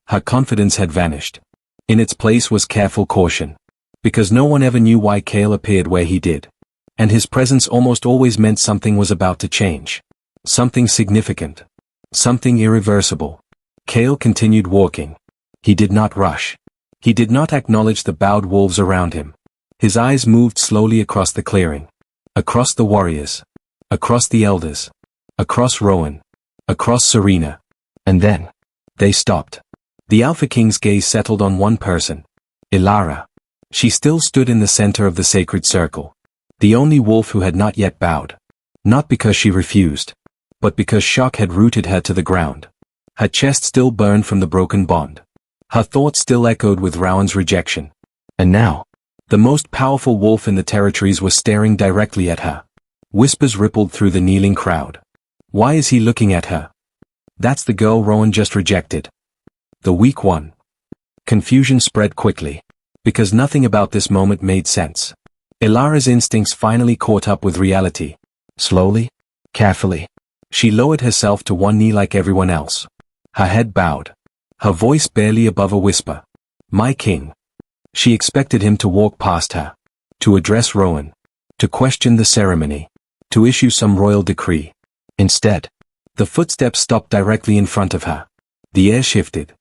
Her confidence had vanished. In its place was careful caution. Because no one ever knew why Kale appeared where he did. And his presence almost always meant something was about to change. Something significant. Something irreversible. Kale continued walking. He did not rush. He did not acknowledge the bowed wolves around him. His eyes moved slowly across the clearing. Across the warriors. Across the elders. Across Rowan. Across Serena. And then, they stopped. The Alpha King's gaze settled on one person. Ilara. She still stood in the center of the sacred circle. The only wolf who had not yet bowed. Not because she refused, but because shock had rooted her to the ground. Her chest still burned from the broken bond. Her thoughts still echoed with Rowan's rejection. And now, the most powerful wolf in the territories was staring directly at her. Whispers rippled through the kneeling crowd. Why is he looking at her? That's the girl Rowan just rejected. The weak one. Confusion spread quickly, because nothing about this moment made sense. Ilara's instincts finally caught up with reality. Slowly, carefully, she lowered herself to one knee like everyone else. Her head bowed. Her voice barely above a whisper. My king. She expected him to walk past her. To address Rowan. To question the ceremony. To issue some royal decree. Instead, the footsteps stopped directly in front of her. The air shifted.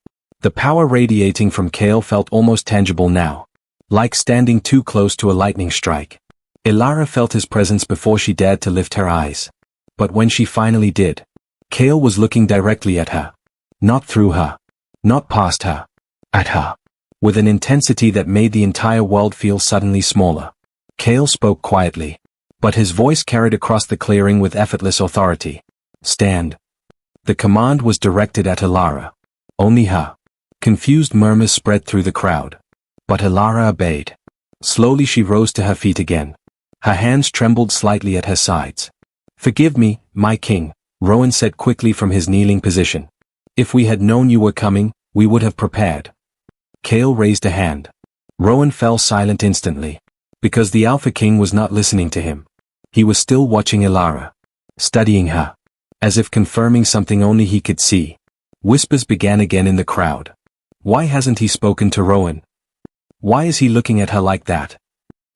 The power radiating from Kale felt almost tangible now. Like standing too close to a lightning strike. Ilara felt his presence before she dared to lift her eyes. But when she finally did, Kale was looking directly at her. Not through her. Not past her. At her. With an intensity that made the entire world feel suddenly smaller. Kale spoke quietly, but his voice carried across the clearing with effortless authority. Stand. The command was directed at Ilara. Only her. Confused murmurs spread through the crowd. But Ilara obeyed. Slowly she rose to her feet again. Her hands trembled slightly at her sides. Forgive me, my king, Rowan said quickly from his kneeling position. If we had known you were coming, we would have prepared. Kale raised a hand. Rowan fell silent instantly. Because the Alpha King was not listening to him. He was still watching Ilara. Studying her. As if confirming something only he could see. Whispers began again in the crowd. Why hasn't he spoken to Rowan? Why is he looking at her like that?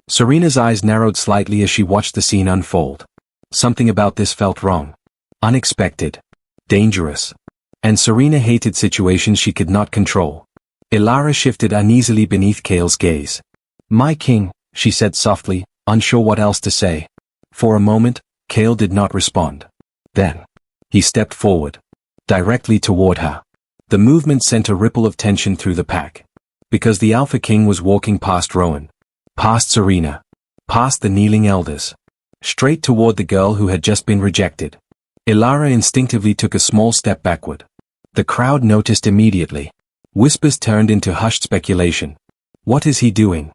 Serena's eyes narrowed slightly as she watched the scene unfold. Something about this felt wrong. Unexpected. Dangerous. And Serena hated situations she could not control. Ilara shifted uneasily beneath Kale's gaze. My king, she said softly, unsure what else to say. For a moment, Kale did not respond. Then, he stepped forward. Directly toward her. The movement sent a ripple of tension through the pack. Because the Alpha King was walking past Rowan. Past Serena. Past the kneeling elders. Straight toward the girl who had just been rejected. Ilara instinctively took a small step backward. The crowd noticed immediately. Whispers turned into hushed speculation. What is he doing?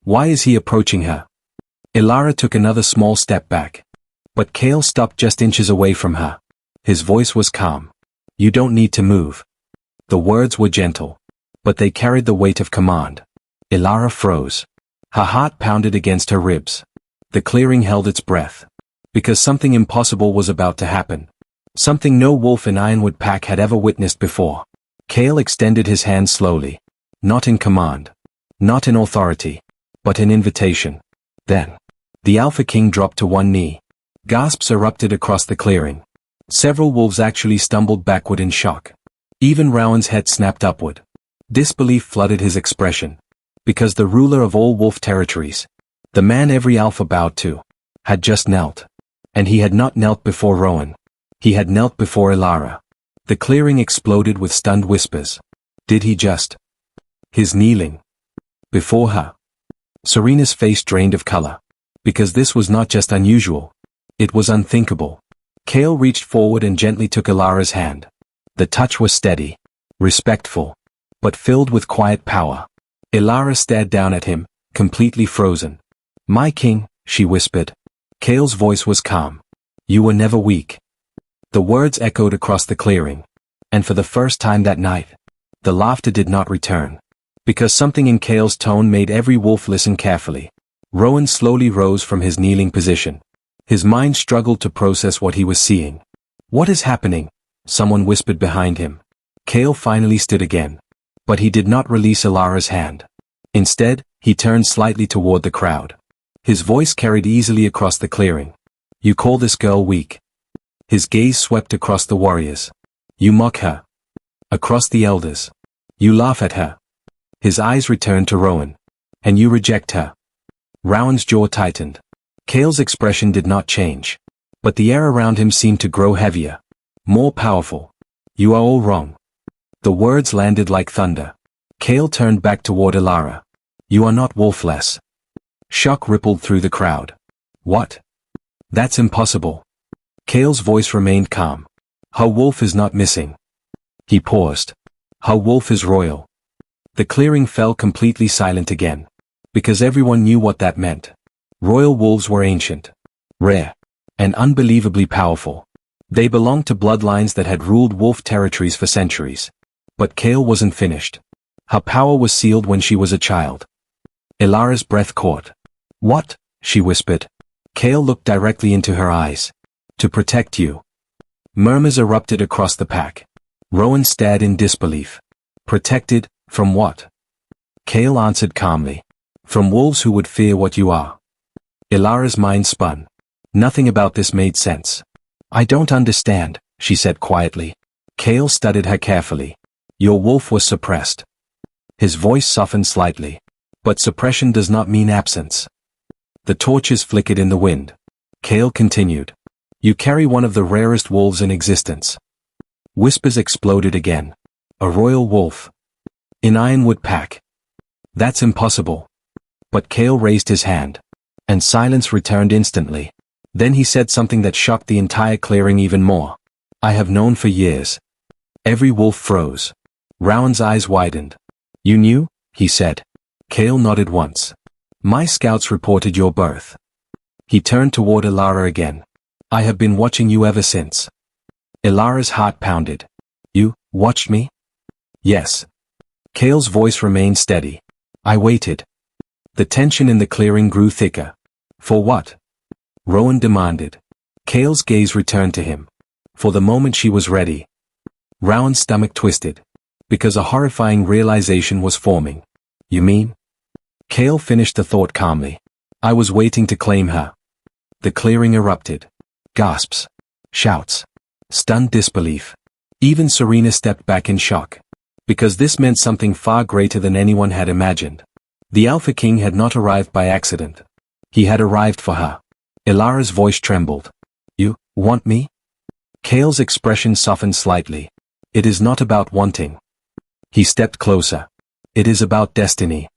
Why is he approaching her? Ilara took another small step back. But Kale stopped just inches away from her. His voice was calm. You don't need to move. The words were gentle. But they carried the weight of command. Ilara froze. Her heart pounded against her ribs. The clearing held its breath. Because something impossible was about to happen. Something no wolf in Ironwood pack had ever witnessed before. Kale extended his hand slowly. Not in command. Not in authority. But in invitation. Then, the Alpha King dropped to one knee. Gasps erupted across the clearing. Several wolves actually stumbled backward in shock. Even Rowan's head snapped upward. Disbelief flooded his expression. Because the ruler of all wolf territories, the man every alpha bowed to, had just knelt. And he had not knelt before Rowan. He had knelt before Ilara. The clearing exploded with stunned whispers. Did he just? His kneeling. Before her. Serena's face drained of color. Because this was not just unusual. It was unthinkable. Kale reached forward and gently took Ilara's hand. The touch was steady. Respectful. But filled with quiet power. Ilara stared down at him, completely frozen. My king, she whispered. Kale's voice was calm. You were never weak. The words echoed across the clearing. And for the first time that night, the laughter did not return. Because something in Kale's tone made every wolf listen carefully. Rowan slowly rose from his kneeling position. His mind struggled to process what he was seeing. What is happening? Someone whispered behind him. Kale finally stood again. But he did not release Ilara's hand. Instead, he turned slightly toward the crowd. His voice carried easily across the clearing. You call this girl weak? His gaze swept across the warriors. You mock her. Across the elders. You laugh at her. His eyes returned to Rowan. And you reject her. Rowan's jaw tightened. Kale's expression did not change. But the air around him seemed to grow heavier. More powerful. You are all wrong. The words landed like thunder. Kale turned back toward Ilara. You are not wolfless. Shock rippled through the crowd. What? That's impossible. Kale's voice remained calm. Her wolf is not missing. He paused. Her wolf is royal. The clearing fell completely silent again. Because everyone knew what that meant. Royal wolves were ancient, rare, and unbelievably powerful. They belonged to bloodlines that had ruled wolf territories for centuries. But Kale wasn't finished. Her power was sealed when she was a child. Ilara's breath caught. What? She whispered. Kale looked directly into her eyes. To protect you. Murmurs erupted across the pack. Rowan stared in disbelief. Protected, from what? Kale answered calmly. From wolves who would fear what you are. Ilara's mind spun. Nothing about this made sense. I don't understand, she said quietly. Kale studied her carefully. Your wolf was suppressed. His voice softened slightly. But suppression does not mean absence. The torches flickered in the wind. Kale continued. You carry one of the rarest wolves in existence. Whispers exploded again. A royal wolf. In Ironwood Pack. That's impossible. But Kale raised his hand. And silence returned instantly. Then he said something that shocked the entire clearing even more. I have known for years. Every wolf froze. Rowan's eyes widened. You knew? He said. Kale nodded once. My scouts reported your birth. He turned toward Ilara again. I have been watching you ever since. Ilara's heart pounded. You watched me? Yes. Kale's voice remained steady. I waited. The tension in the clearing grew thicker. For what? Rowan demanded. Kale's gaze returned to him. For the moment she was ready. Rowan's stomach twisted. Because a horrifying realization was forming. You mean? Kale finished the thought calmly. I was waiting to claim her. The clearing erupted. Gasps. Shouts. Stunned disbelief. Even Serena stepped back in shock. Because this meant something far greater than anyone had imagined. The Alpha King had not arrived by accident. He had arrived for her. Ilara's voice trembled. You want me? Kale's expression softened slightly. It is not about wanting. He stepped closer. It is about destiny.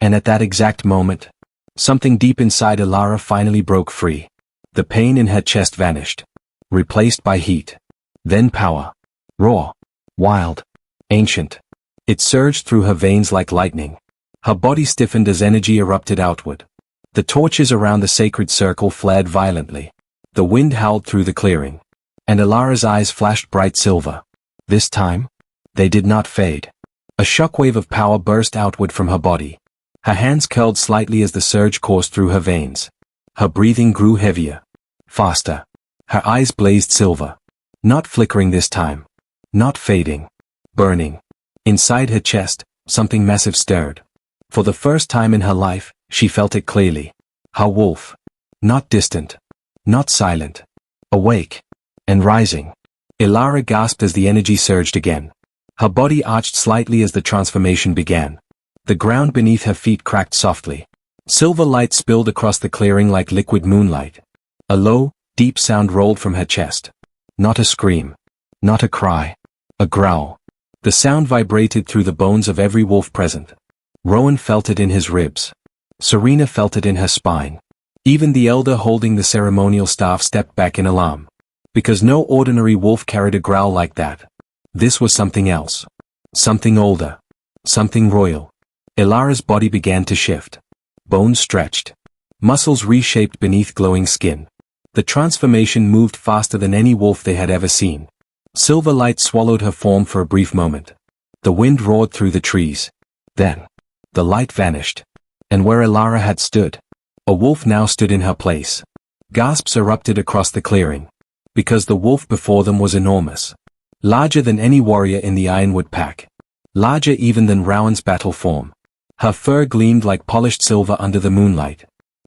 And at that exact moment, something deep inside Ilara finally broke free. The pain in her chest vanished. Replaced by heat. Then power. Raw. Wild. Ancient. It surged through her veins like lightning. Her body stiffened as energy erupted outward. The torches around the sacred circle flared violently. The wind howled through the clearing. And Ilara's eyes flashed bright silver. This time, they did not fade. A shockwave of power burst outward from her body. Her hands curled slightly as the surge coursed through her veins. Her breathing grew heavier. Faster. Her eyes blazed silver. Not flickering this time. Not fading. Burning. Inside her chest, something massive stirred. For the first time in her life, she felt it clearly. Her wolf. Not distant. Not silent. Awake. And rising. Ilara gasped as the energy surged again. Her body arched slightly as the transformation began. The ground beneath her feet cracked softly. Silver light spilled across the clearing like liquid moonlight. A low, deep sound rolled from her chest. Not a scream. Not a cry. A growl. The sound vibrated through the bones of every wolf present. Rowan felt it in his ribs. Serena felt it in her spine. Even the elder holding the ceremonial staff stepped back in alarm. Because no ordinary wolf carried a growl like that. This was something else. Something older. Something royal. Ilara's body began to shift. Bones stretched. Muscles reshaped beneath glowing skin. The transformation moved faster than any wolf they had ever seen. Silver light swallowed her form for a brief moment. The wind roared through the trees. Then, the light vanished. And where Ilara had stood, a wolf now stood in her place. Gasps erupted across the clearing. Because the wolf before them was enormous. Larger than any warrior in the Ironwood Pack. Larger even than Rowan's battle form. Her fur gleamed like polished silver under the moonlight.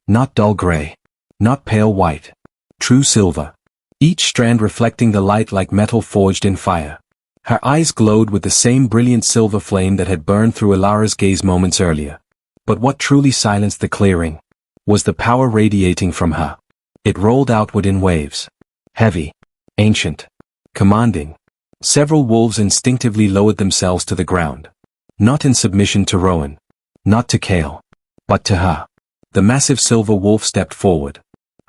Not dull gray. Not pale white. True silver. Each strand reflecting the light like metal forged in fire. Her eyes glowed with the same brilliant silver flame that had burned through Ilara's gaze moments earlier. But what truly silenced the clearing was the power radiating from her. It rolled outward in waves. Heavy. Ancient. Commanding. Several wolves instinctively lowered themselves to the ground. Not in submission to Rowan. Not to Kale, but to her. The massive silver wolf stepped forward.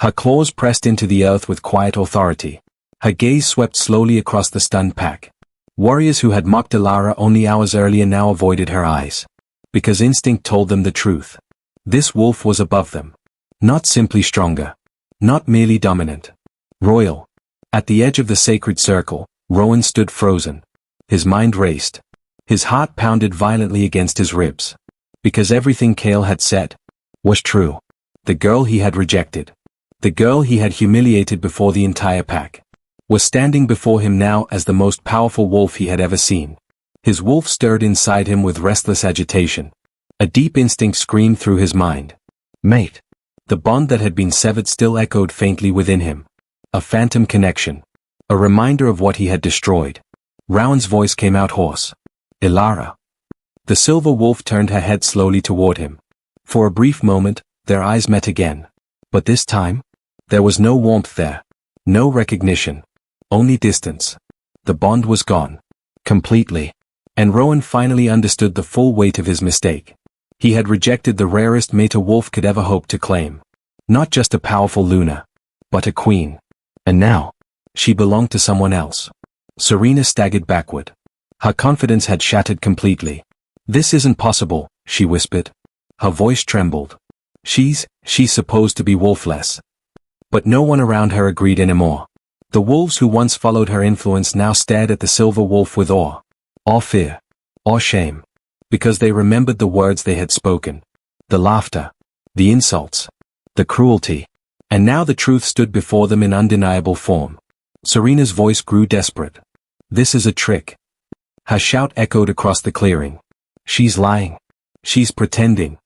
Her claws pressed into the earth with quiet authority. Her gaze swept slowly across the stunned pack. Warriors who had mocked Elara only hours earlier now avoided her eyes. Because instinct told them the truth. This wolf was above them. Not simply stronger. Not merely dominant. Royal. At the edge of the sacred circle, Rowan stood frozen. His mind raced. His heart pounded violently against his ribs. Because everything Kale had said was true. The girl he had rejected, the girl he had humiliated before the entire pack, was standing before him now as the most powerful wolf he had ever seen. His wolf stirred inside him with restless agitation. A deep instinct screamed through his mind. Mate. The bond that had been severed still echoed faintly within him. A phantom connection. A reminder of what he had destroyed. Rowan's voice came out hoarse. Elara. The silver wolf turned her head slowly toward him. For a brief moment, their eyes met again. But this time, there was no warmth there. No recognition. Only distance. The bond was gone. Completely. And Rowan finally understood the full weight of his mistake. He had rejected the rarest mate a wolf could ever hope to claim. Not just a powerful Luna, but a queen. And now, she belonged to someone else. Serena staggered backward. Her confidence had shattered completely. This isn't possible, she whispered. Her voice trembled. She's supposed to be wolfless. But no one around her agreed anymore. The wolves who once followed her influence now stared at the silver wolf with awe. Or fear. Or shame. Because they remembered the words they had spoken. The laughter. The insults. The cruelty. And now the truth stood before them in undeniable form. Serena's voice grew desperate. This is a trick. Her shout echoed across the clearing. She's lying. She's pretending.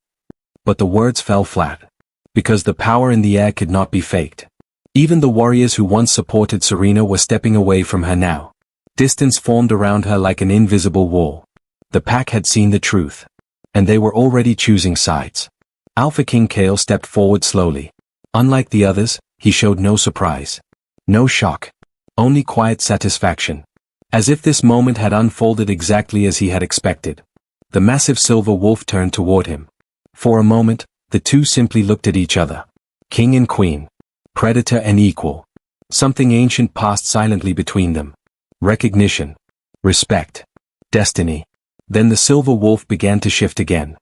But the words fell flat. Because the power in the air could not be faked. Even the warriors who once supported Serena were stepping away from her now. Distance formed around her like an invisible wall. The pack had seen the truth. And they were already choosing sides. Alpha King Kale stepped forward slowly. Unlike the others, he showed no surprise. No shock. Only quiet satisfaction. As if this moment had unfolded exactly as he had expected. The massive silver wolf turned toward him. For a moment, the two simply looked at each other. King and queen. Predator and equal. Something ancient passed silently between them. Recognition. Respect. Destiny. Then the silver wolf began to shift again.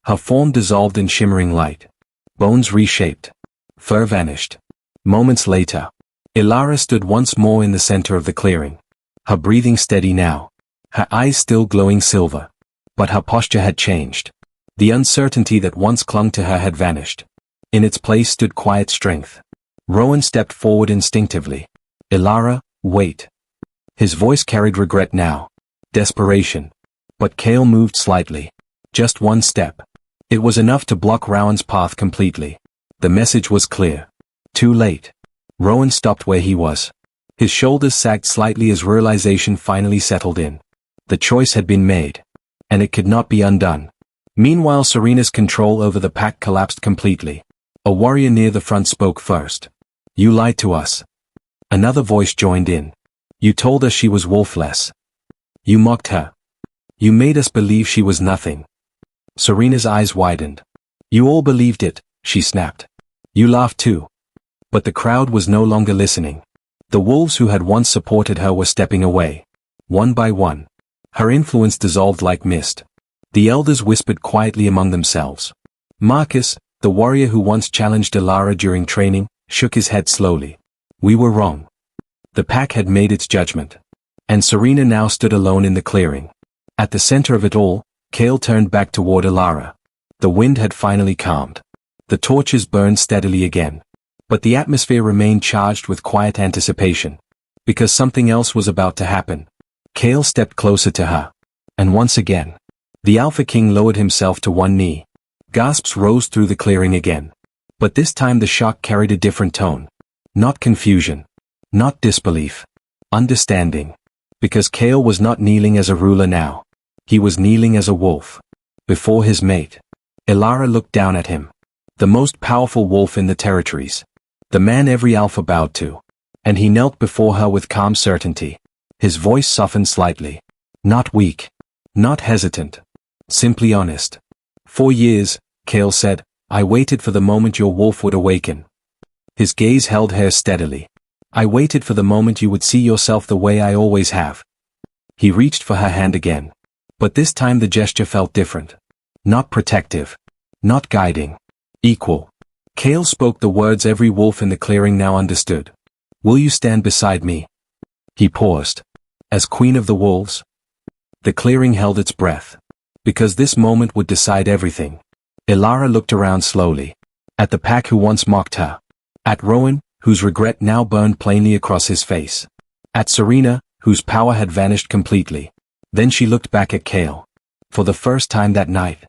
Her form dissolved in shimmering light. Bones reshaped. Fur vanished. Moments later, Elara stood once more in the center of the clearing. Her breathing steady now. Her eyes still glowing silver. But her posture had changed. The uncertainty that once clung to her had vanished. In its place stood quiet strength. Rowan stepped forward instinctively. Elara, wait. His voice carried regret now. Desperation. But Kale moved slightly. Just one step. It was enough to block Rowan's path completely. The message was clear. Too late. Rowan stopped where he was. His shoulders sagged slightly as realization finally settled in. The choice had been made. And it could not be undone. Meanwhile, Serena's control over the pack collapsed completely. A warrior near the front spoke first. You lied to us. Another voice joined in. You told us she was wolfless. You mocked her. You made us believe she was nothing. Serena's eyes widened. You all believed it, she snapped. You laughed too. But the crowd was no longer listening. The wolves who had once supported her were stepping away. One by one. Her influence dissolved like mist. The elders whispered quietly among themselves. Marcus, the warrior who once challenged Elara during training, shook his head slowly. We were wrong. The pack had made its judgment. And Serena now stood alone in the clearing. At the center of it all, Kale turned back toward Elara. The wind had finally calmed. The torches burned steadily again. But the atmosphere remained charged with quiet anticipation. Because something else was about to happen. Kale stepped closer to her. And once again, the Alpha King lowered himself to one knee. Gasps rose through the clearing again. But this time the shock carried a different tone. Not confusion. Not disbelief. Understanding. Because Kale was not kneeling as a ruler now. He was kneeling as a wolf. Before his mate. Elara looked down at him. The most powerful wolf in the territories. The man every alpha bowed to. And he knelt before her with calm certainty. His voice softened slightly. Not weak. Not hesitant. Simply honest. "For years," Kale said, "I waited for the moment your wolf would awaken." His gaze held hers steadily. "I waited for the moment you would see yourself the way I always have." He reached for her hand again. But this time the gesture felt different. Not protective. Not guiding. Equal. Kale spoke the words every wolf in the clearing now understood. "Will you stand beside me?" He paused. "As queen of the wolves?" The clearing held its breath. Because this moment would decide everything. Ilara looked around slowly. At the pack who once mocked her. At Rowan, whose regret now burned plainly across his face. At Serena, whose power had vanished completely. Then she looked back at Kale. For the first time that night,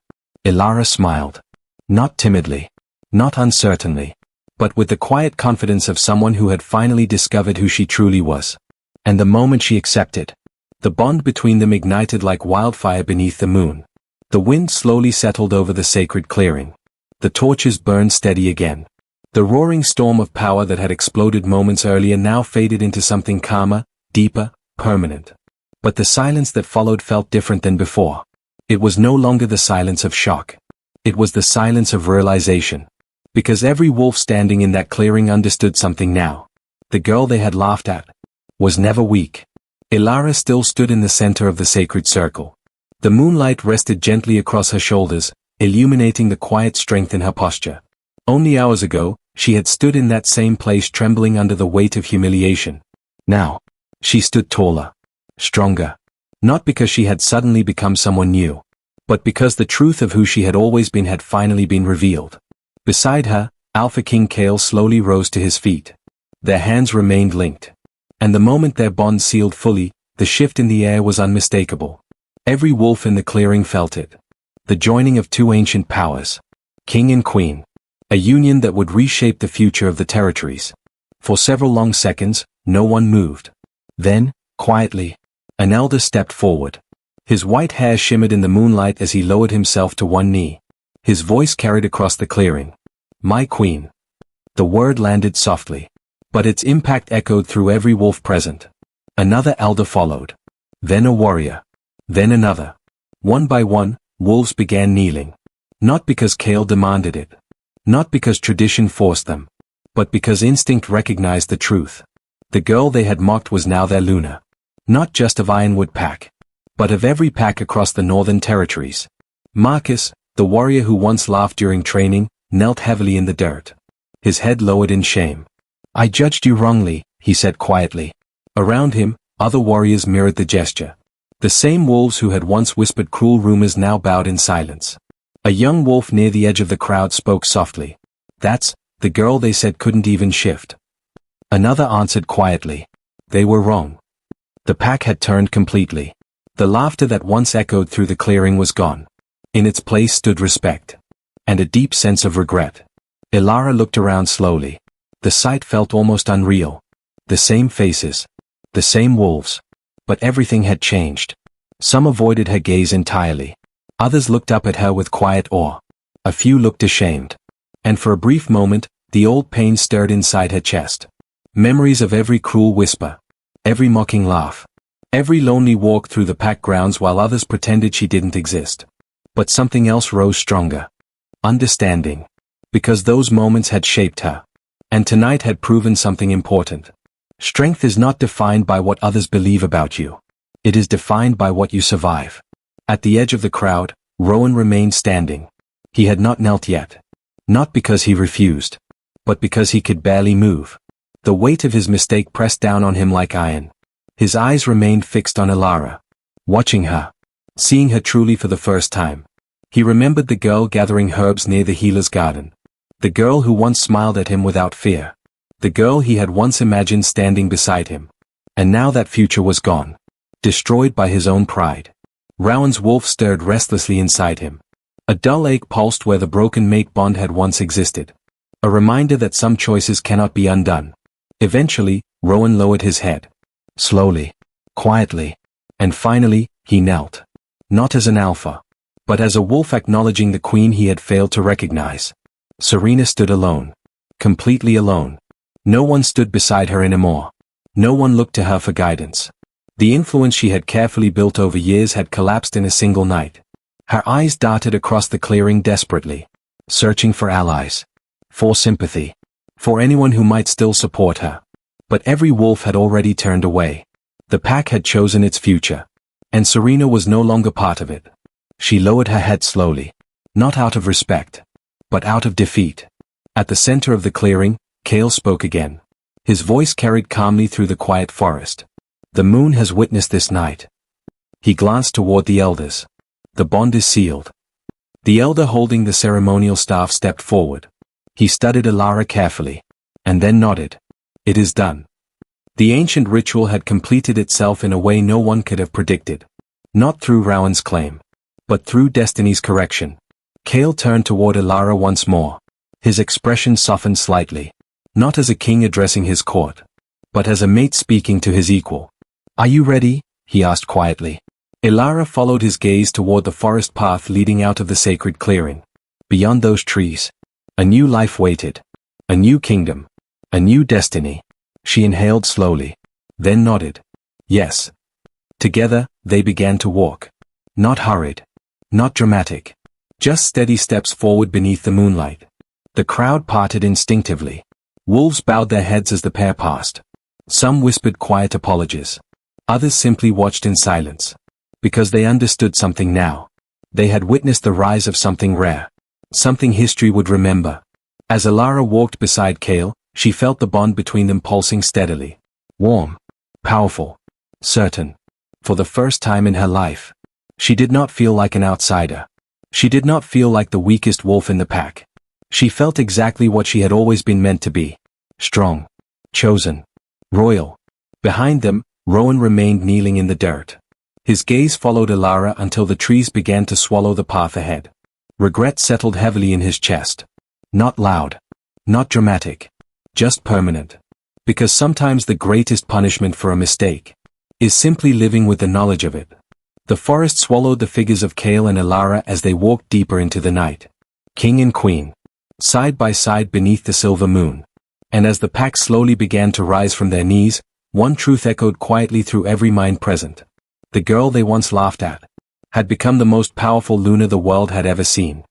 Ilara smiled. Not timidly. Not uncertainly. But with the quiet confidence of someone who had finally discovered who she truly was. And the moment she accepted, the bond between them ignited like wildfire beneath the moon. The wind slowly settled over the sacred clearing. The torches burned steady again. The roaring storm of power that had exploded moments earlier now faded into something calmer, deeper, permanent. But the silence that followed felt different than before. It was no longer the silence of shock. It was the silence of realization. Because every wolf standing in that clearing understood something now. The girl they had laughed at was never weak. Ilara still stood in the center of the sacred circle. The moonlight rested gently across her shoulders, illuminating the quiet strength in her posture. Only hours ago, she had stood in that same place trembling under the weight of humiliation. Now, she stood taller. Stronger. Not because she had suddenly become someone new. But because the truth of who she had always been had finally been revealed. Beside her, Alpha King Kale slowly rose to his feet. Their hands remained linked. And the moment their bond sealed fully, the shift in the air was unmistakable. Every wolf in the clearing felt it. The joining of two ancient powers. King and Queen. A union that would reshape the future of the territories. For several long seconds, no one moved. Then, quietly, an elder stepped forward. His white hair shimmered in the moonlight as he lowered himself to one knee. His voice carried across the clearing. "My queen." The word landed softly. But its impact echoed through every wolf present. Another elder followed. Then a warrior. Then another. One by one, wolves began kneeling. Not because Kale demanded it. Not because tradition forced them. But because instinct recognized the truth. The girl they had mocked was now their Luna. Not just of Ironwood Pack. But of every pack across the northern territories. Marcus, the warrior who once laughed during training, knelt heavily in the dirt. His head lowered in shame. "I judged you wrongly," he said quietly. Around him, other warriors mirrored the gesture. The same wolves who had once whispered cruel rumors now bowed in silence. A young wolf near the edge of the crowd spoke softly. "That's the girl they said couldn't even shift." Another answered quietly. They were wrong. The pack had turned completely. The laughter that once echoed through the clearing was gone. In its place stood respect. And a deep sense of regret. Ilara looked around slowly. The sight felt almost unreal. The same faces. The same wolves. But everything had changed. Some avoided her gaze entirely. Others looked up at her with quiet awe. A few looked ashamed. And for a brief moment, the old pain stirred inside her chest. Memories of every cruel whisper. Every mocking laugh. Every lonely walk through the pack grounds while others pretended she didn't exist. But something else rose stronger. Understanding. Because those moments had shaped her. And tonight had proven something important. Strength is not defined by what others believe about you. It is defined by what you survive. At the edge of the crowd, Rowan remained standing. He had not knelt yet. Not because he refused. But because he could barely move. The weight of his mistake pressed down on him like iron. His eyes remained fixed on Ilara. Watching her. Seeing her truly for the first time. He remembered the girl gathering herbs near the healer's garden. The girl who once smiled at him without fear. The girl he had once imagined standing beside him. And now that future was gone. Destroyed by his own pride. Rowan's wolf stirred restlessly inside him. A dull ache pulsed where the broken mate bond had once existed. A reminder that some choices cannot be undone. Eventually, Rowan lowered his head. Slowly. Quietly. And finally, he knelt. Not as an alpha. But as a wolf acknowledging the queen he had failed to recognize. Serena stood alone. Completely alone. No one stood beside her anymore. No one looked to her for guidance. The influence she had carefully built over years had collapsed in a single night. Her eyes darted across the clearing desperately, searching for allies, for sympathy, for anyone who might still support her. But every wolf had already turned away. The pack had chosen its future, and Serena was no longer part of it. She lowered her head slowly, not out of respect, but out of defeat. At the center of the clearing, Kale spoke again. His voice carried calmly through the quiet forest. The moon has witnessed this night. He glanced toward the elders. The bond is sealed. The elder holding the ceremonial staff stepped forward. He studied Alara carefully, and then nodded. It is done. The ancient ritual had completed itself in a way no one could have predicted. Not through Rowan's claim, but through destiny's correction. Kale turned toward Alara once more. His expression softened slightly. Not as a king addressing his court, but as a mate speaking to his equal. Are you ready? He asked quietly. Alara followed his gaze toward the forest path leading out of the sacred clearing. Beyond those trees, a new life waited. A new kingdom. A new destiny. She inhaled slowly, then nodded. Yes. Together, they began to walk. Not hurried. Not dramatic. Just steady steps forward beneath the moonlight. The crowd parted instinctively. Wolves bowed their heads as the pair passed. Some whispered quiet apologies. Others simply watched in silence. Because they understood something now. They had witnessed the rise of something rare. Something history would remember. As Alara walked beside Kale, she felt the bond between them pulsing steadily. Warm. Powerful. Certain. For the first time in her life. She did not feel like an outsider. She did not feel like the weakest wolf in the pack. She felt exactly what she had always been meant to be. Strong. Chosen. Royal. Behind them, Rowan remained kneeling in the dirt. His gaze followed Alara until the trees began to swallow the path ahead. Regret settled heavily in his chest. Not loud. Not dramatic. Just permanent. Because sometimes the greatest punishment for a mistake is simply living with the knowledge of it. The forest swallowed the figures of Kale and Alara as they walked deeper into the night. King and queen. Side by side beneath the silver moon. And as the pack slowly began to rise from their knees, one truth echoed quietly through every mind present. The girl they once laughed at had become the most powerful Luna the world had ever seen.